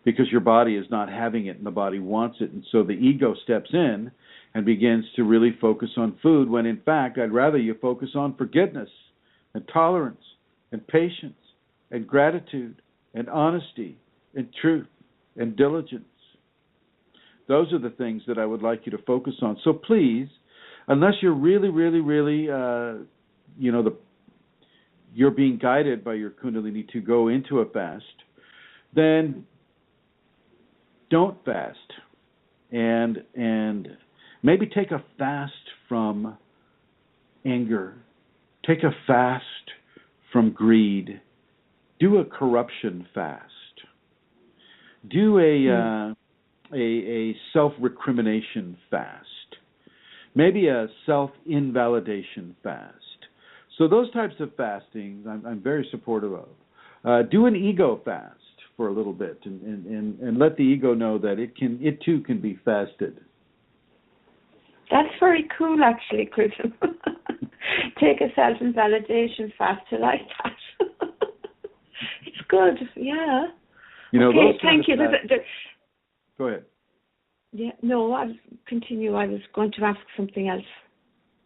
because your body is not having it and the body wants it. And so the ego steps in and begins to really focus on food when in fact I'd rather you focus on forgiveness and tolerance and patience and gratitude and honesty and truth and diligence. Those are the things that I would like you to focus on. So please, unless you're really, really, really, you're being guided by your Kundalini to go into a fast, then don't fast. And maybe take a fast from anger. Take a fast from greed. Do a corruption fast. Do a self-recrimination fast. Maybe a self-invalidation fast. So those types of fastings I'm very supportive of. Do an ego fast for a little bit and let the ego know that it too can be fasted. That's very cool, actually, Chrism. Take a self-invalidation fast. I like that. It's good, yeah. Okay, thank you. Go ahead. Yeah, no, I'll continue. I was going to ask something else.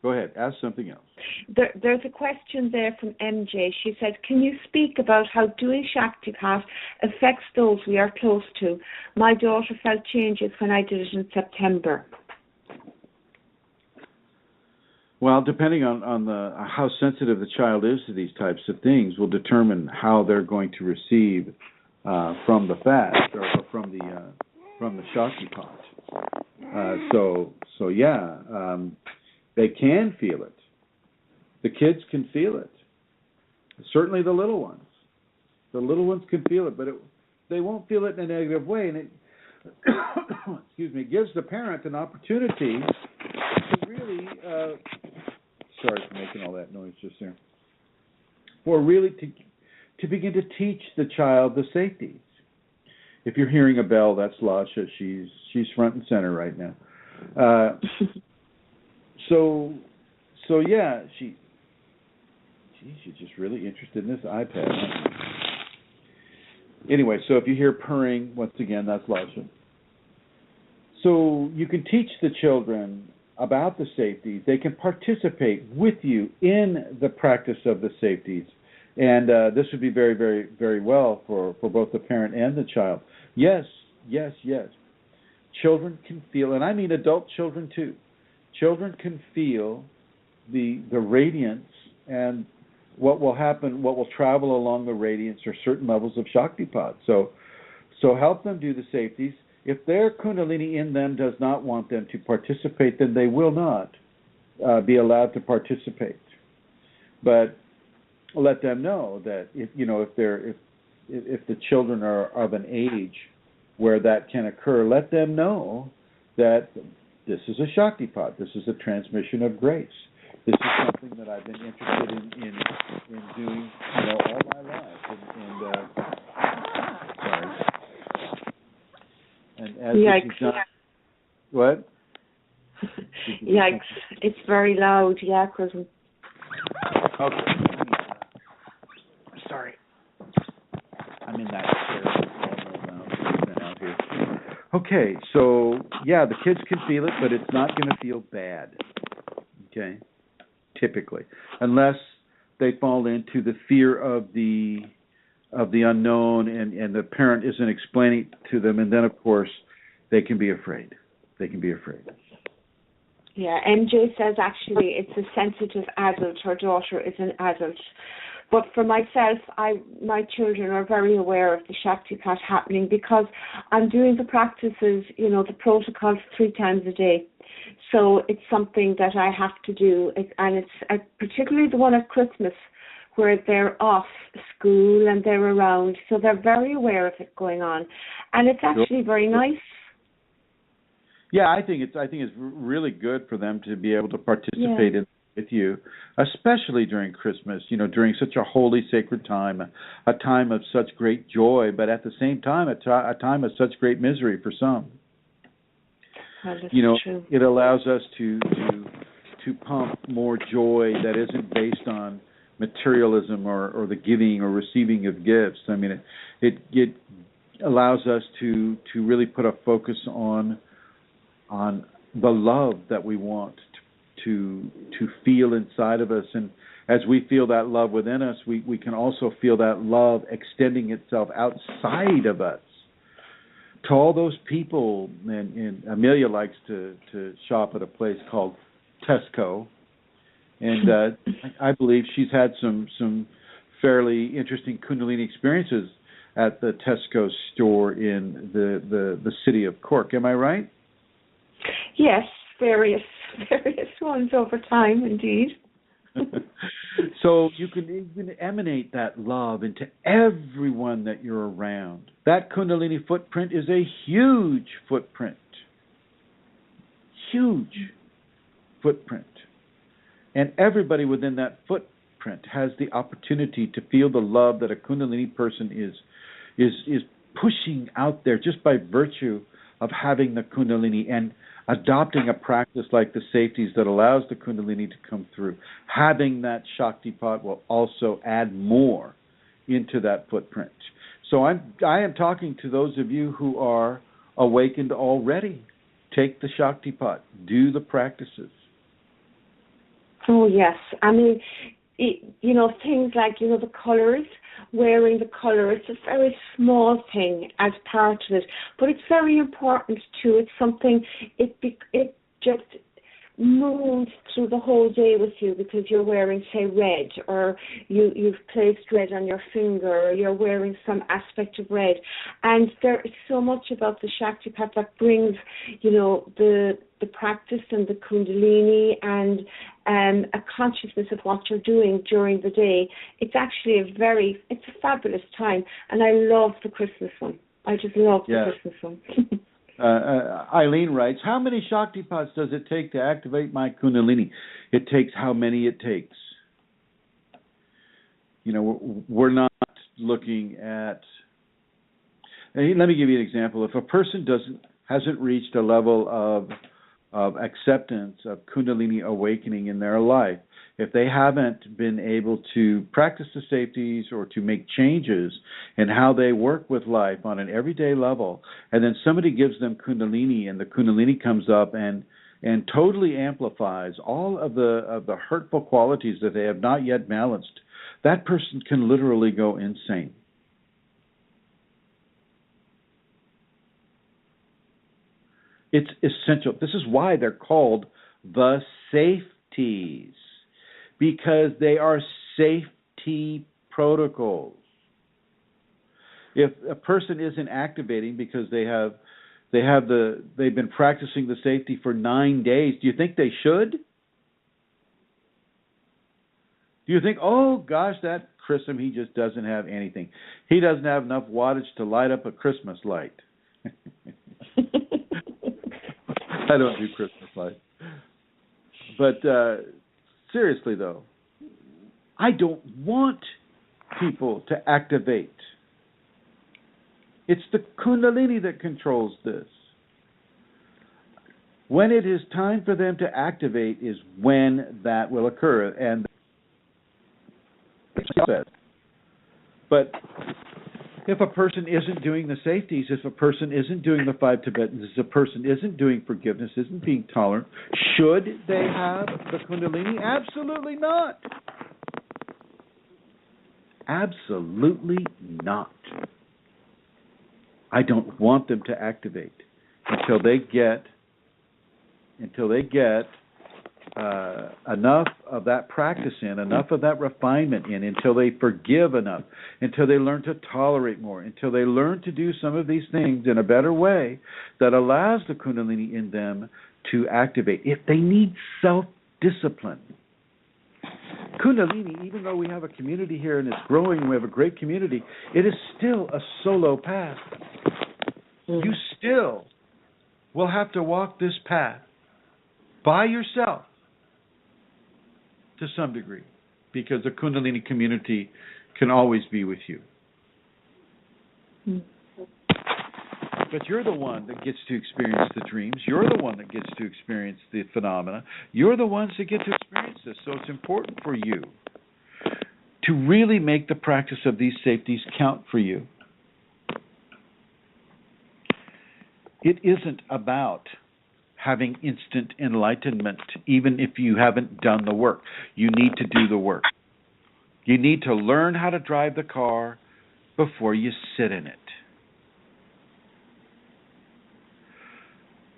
Go ahead, ask something else. There's a question there from MJ. She said, can you speak about how doing Shaktipat affects those we are close to? My daughter felt changes when I did it in September. Well, depending on how sensitive the child is to these types of things will determine how they're going to receive from the fast or from the Shaktipat. They can feel it. The kids can feel it. Certainly the little ones. The little ones can feel it, but they won't feel it in a negative way. And it, gives the parent an opportunity to really, sorry for making all that noise just there, for really to begin to teach the child the safeties. If you're hearing a bell, that's Lasha. She's front and center right now. Geez, you're just really interested in this iPad. Anyway, so if you hear purring, once again, that's Lasha. So you can teach the children about the safeties. They can participate with you in the practice of the safeties. And this would be very, very, very well for both the parent and the child. Yes, yes, yes. Children can feel, and I mean adult children too. Children can feel the radiance, and what will happen, what will travel along the radiance are certain levels of Shaktipat. So help them do the safeties. If their Kundalini in them does not want them to participate, then they will not be allowed to participate. But let them know that if the children are of an age where that can occur, let them know that this is a Shaktipat. This is a transmission of grace. This is something that I've been interested in doing, all my life. Sorry. And as Yikes. this is not, what? Yikes! It's very loud. Yeah, Chrism. Okay. Sorry. I'm in that chair out here. Okay, so yeah, the kids can feel it, but it's not going to feel bad. Okay, typically, unless they fall into the fear of the unknown, and the parent isn't explaining to them, and then of course they can be afraid. They can be afraid. Yeah, MJ says actually it's a sensitive adult. Her daughter is an adult. But for myself, my children are very aware of the Shaktipat happening because I'm doing the practices, the protocols 3 times a day. So it's something that I have to do. And it's particularly the one at Christmas where they're off school and they're around. So they're very aware of it going on. And it's actually very nice. Yeah, I think it's really good for them to be able to participate in with you, especially during Christmas, during such a holy, sacred time, a time of such great joy, but at the same time, a time of such great misery for some. True. It allows us to pump more joy that isn't based on materialism or the giving or receiving of gifts. I mean, it allows us to really put a focus on the love that we want to feel inside of us, and as we feel that love within us, we can also feel that love extending itself outside of us to all those people. And Amelia likes to shop at a place called Tesco, and I believe she's had some fairly interesting Kundalini experiences at the Tesco store in the city of Cork. Am I right? Yes, various ones over time, indeed. So you can even emanate that love into everyone that you're around. That Kundalini footprint is a huge footprint. Huge footprint. And everybody within that footprint has the opportunity to feel the love that a Kundalini person is pushing out there just by virtue of having the Kundalini and adopting a practice like the safeties that allows the Kundalini to come through. Having that Shaktipat will also add more into that footprint. So I am talking to those of you who are awakened already. Take the Shaktipat. Do the practices. Oh, yes. I mean, things like, the colors, wearing the color, it's a very small thing as part of it, but it's very important too. It's something, it just moves through the whole day with you because you're wearing, say, red, or you've placed red on your finger, or you're wearing some aspect of red. And there is so much about the Shaktipat that brings, the practice and the Kundalini and a consciousness of what you're doing during the day. It's actually it's a fabulous time. And I love the Christmas one. I just love the Christmas one. Eileen writes, how many Shaktipats does it take to activate my Kundalini? It takes how many it takes. We're not looking at... Let me give you an example. If a person hasn't reached a level of acceptance of Kundalini awakening in their life, if they haven't been able to practice the safeties or to make changes in how they work with life on an everyday level, and then somebody gives them Kundalini, and the Kundalini comes up and totally amplifies all of the hurtful qualities that they have not yet balanced, that person can literally go insane. It's essential. This is why they're called the safeties, because they are safety protocols. If a person isn't activating because they've been practicing the safety for 9 days, do you think they should? Do you think, oh gosh, that Chrism, he just doesn't have anything. He doesn't have enough wattage to light up a Christmas light. I don't do Christmas lights. But seriously, though, I don't want people to activate. It's the Kundalini that controls this. When it is time for them to activate is when that will occur. And but if a person isn't doing the safeties, if a person isn't doing the 5 Tibetans, if a person isn't doing forgiveness, isn't being tolerant, should they have the Kundalini? Absolutely not. Absolutely not. I don't want them to activate until they get enough of that practice in, enough of that refinement in, until they forgive enough, until they learn to tolerate more, until they learn to do some of these things in a better way that allows the Kundalini in them to activate. If they need self-discipline. Kundalini, even though we have a community here and it's growing, we have a great community, it is still a solo path. You still will have to walk this path by yourself to some degree, because the Kundalini community can always be with you. But you're the one that gets to experience the dreams. You're the one that gets to experience the phenomena. You're the ones that get to experience this. So it's important for you to really make the practice of these safeties count for you. It isn't about having instant enlightenment, even if you haven't done the work. You need to do the work. You need to learn how to drive the car before you sit in it.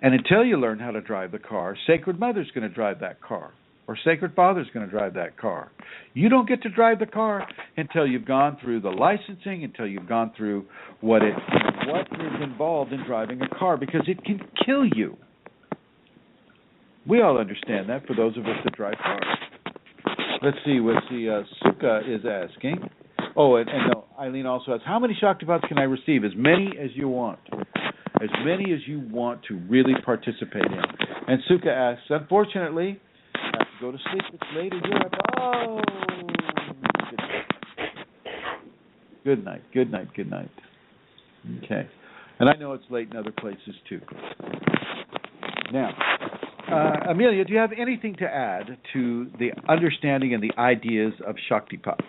And until you learn how to drive the car, Sacred Mother's going to drive that car, or Sacred Father's going to drive that car. You don't get to drive the car until you've gone through the licensing, until you've gone through what is involved in driving a car, because it can kill you. We all understand that, for those of us that drive cars. Let's see what Sukha is asking. Oh, and no, Eileen also asks, how many Shaktipats can I receive? As many as you want. As many as you want to really participate in. And Sukha asks, unfortunately, I have to go to sleep. It's late in Europe. Oh, good night. Good night. Good night. Okay. And I know it's late in other places too. Now, Amelia, do you have anything to add to the understanding and the ideas of Shaktipat?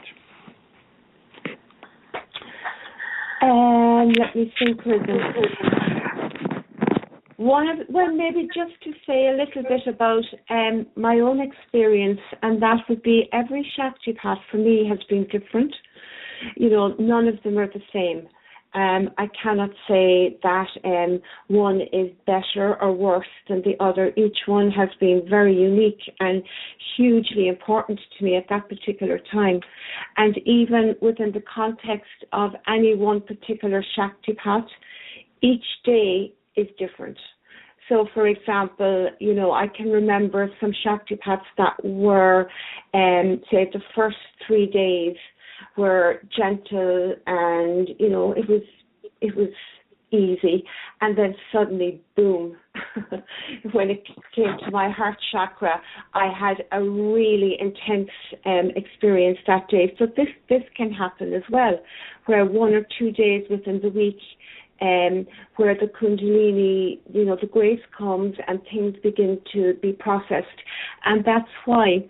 Let me think. Maybe just to say a little bit about my own experience, and that would be every Shaktipat for me has been different. You know, none of them are the same. I cannot say that one is better or worse than the other. Each one has been very unique and hugely important to me at that particular time. And even within the context of any one particular Shaktipat, each day is different. So, for example, you know, I can remember some Shaktipats that were, say, the first 3 days were gentle, and you know it was easy, and then suddenly boom, when it came to my heart chakra, I had a really intense experience that day. So this can happen as well, where 1 or 2 days within the week, where the Kundalini, you know, the grace comes and things begin to be processed. And that's why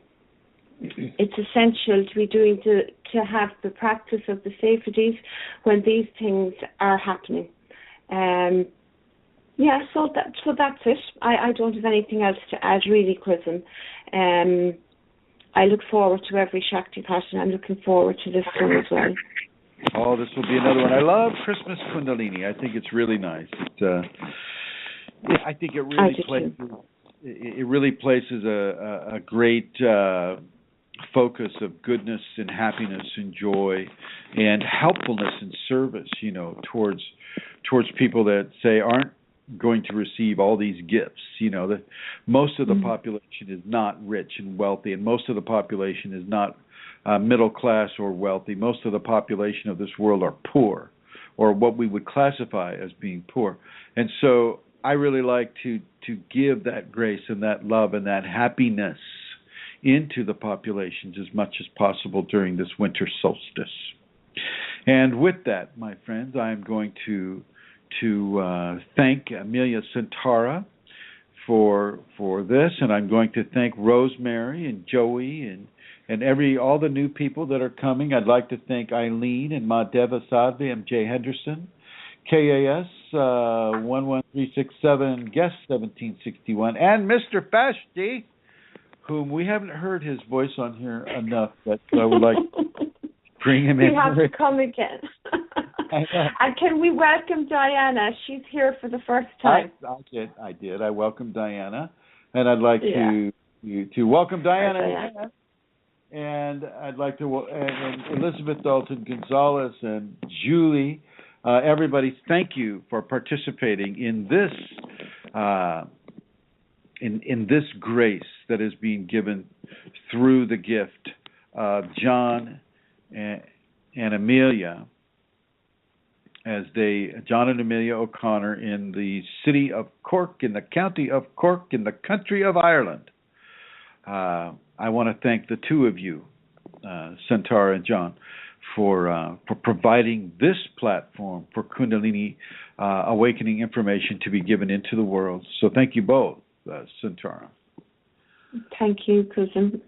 it's essential to be doing to have the practice of the safeties when these things are happening. So that's it. I don't have anything else to add, really, Chrism. I look forward to every Shaktipat, and I'm looking forward to this one as well. Oh, this will be another one. I love Christmas Kundalini. I think it's really nice. I think it really places a great focus of goodness and happiness and joy and helpfulness and service, towards people that say aren't going to receive all these gifts. That most of the population is not rich and wealthy, and most of the population is not middle class or wealthy. Most of the population of this world are poor, or what we would classify as being poor. And so I really like to give that grace and that love and that happiness into the populations as much as possible during this winter solstice. And with that, my friends, I'm going to thank Amelia Centara for this, and I'm going to thank Rosemary and Joey and all the new people that are coming. I'd like to thank Eileen and Madeva Sadvi, MJ Henderson, KAS 11367, Guest 1761, and Mr. Fashti, whom we haven't heard his voice on here enough, but I would like to bring him in. We have to come again. And can we welcome Diana? She's here for the first time. I did. I welcomed Diana, and I'd like to welcome Diana. And I'd like to and Elizabeth Dalton Gonzalez and Julie. Everybody, thank you for participating in this in this grace that is being given through the gift of John and Amelia, John and Amelia O'Connor in the city of Cork, in the county of Cork, in the country of Ireland. I want to thank the two of you, Centara and John, for providing this platform for Kundalini Awakening information to be given into the world. So thank you both, Centara. Thank you, Chrism.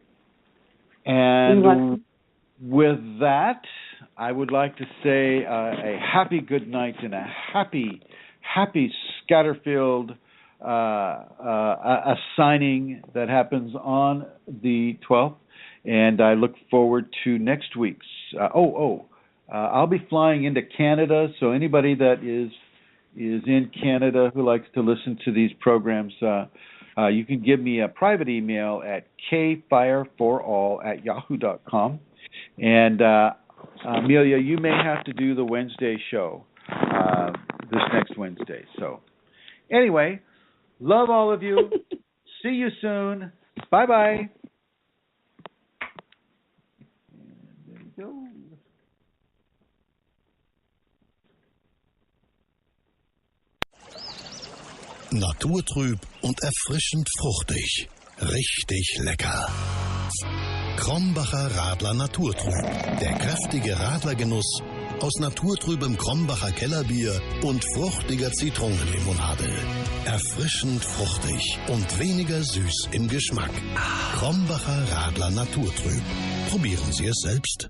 And with that, I would like to say a happy good night and a happy Scatterfield a signing that happens on the 12th, and I look forward to next week's. I'll be flying into Canada, so anybody that is in Canada who likes to listen to these programs, you can give me a private email at kfireforall@yahoo.com. And Amelia, you may have to do the Wednesday show this next Wednesday. So anyway, love all of you. See you soon. Bye-bye. There you go. Naturtrüb und erfrischend fruchtig. Richtig lecker. Krombacher Radler Naturtrüb. Der kräftige Radlergenuss aus naturtrübem Krombacher Kellerbier und fruchtiger Zitronenlimonade. Erfrischend fruchtig und weniger süß im Geschmack. Krombacher Radler Naturtrüb. Probieren Sie es selbst.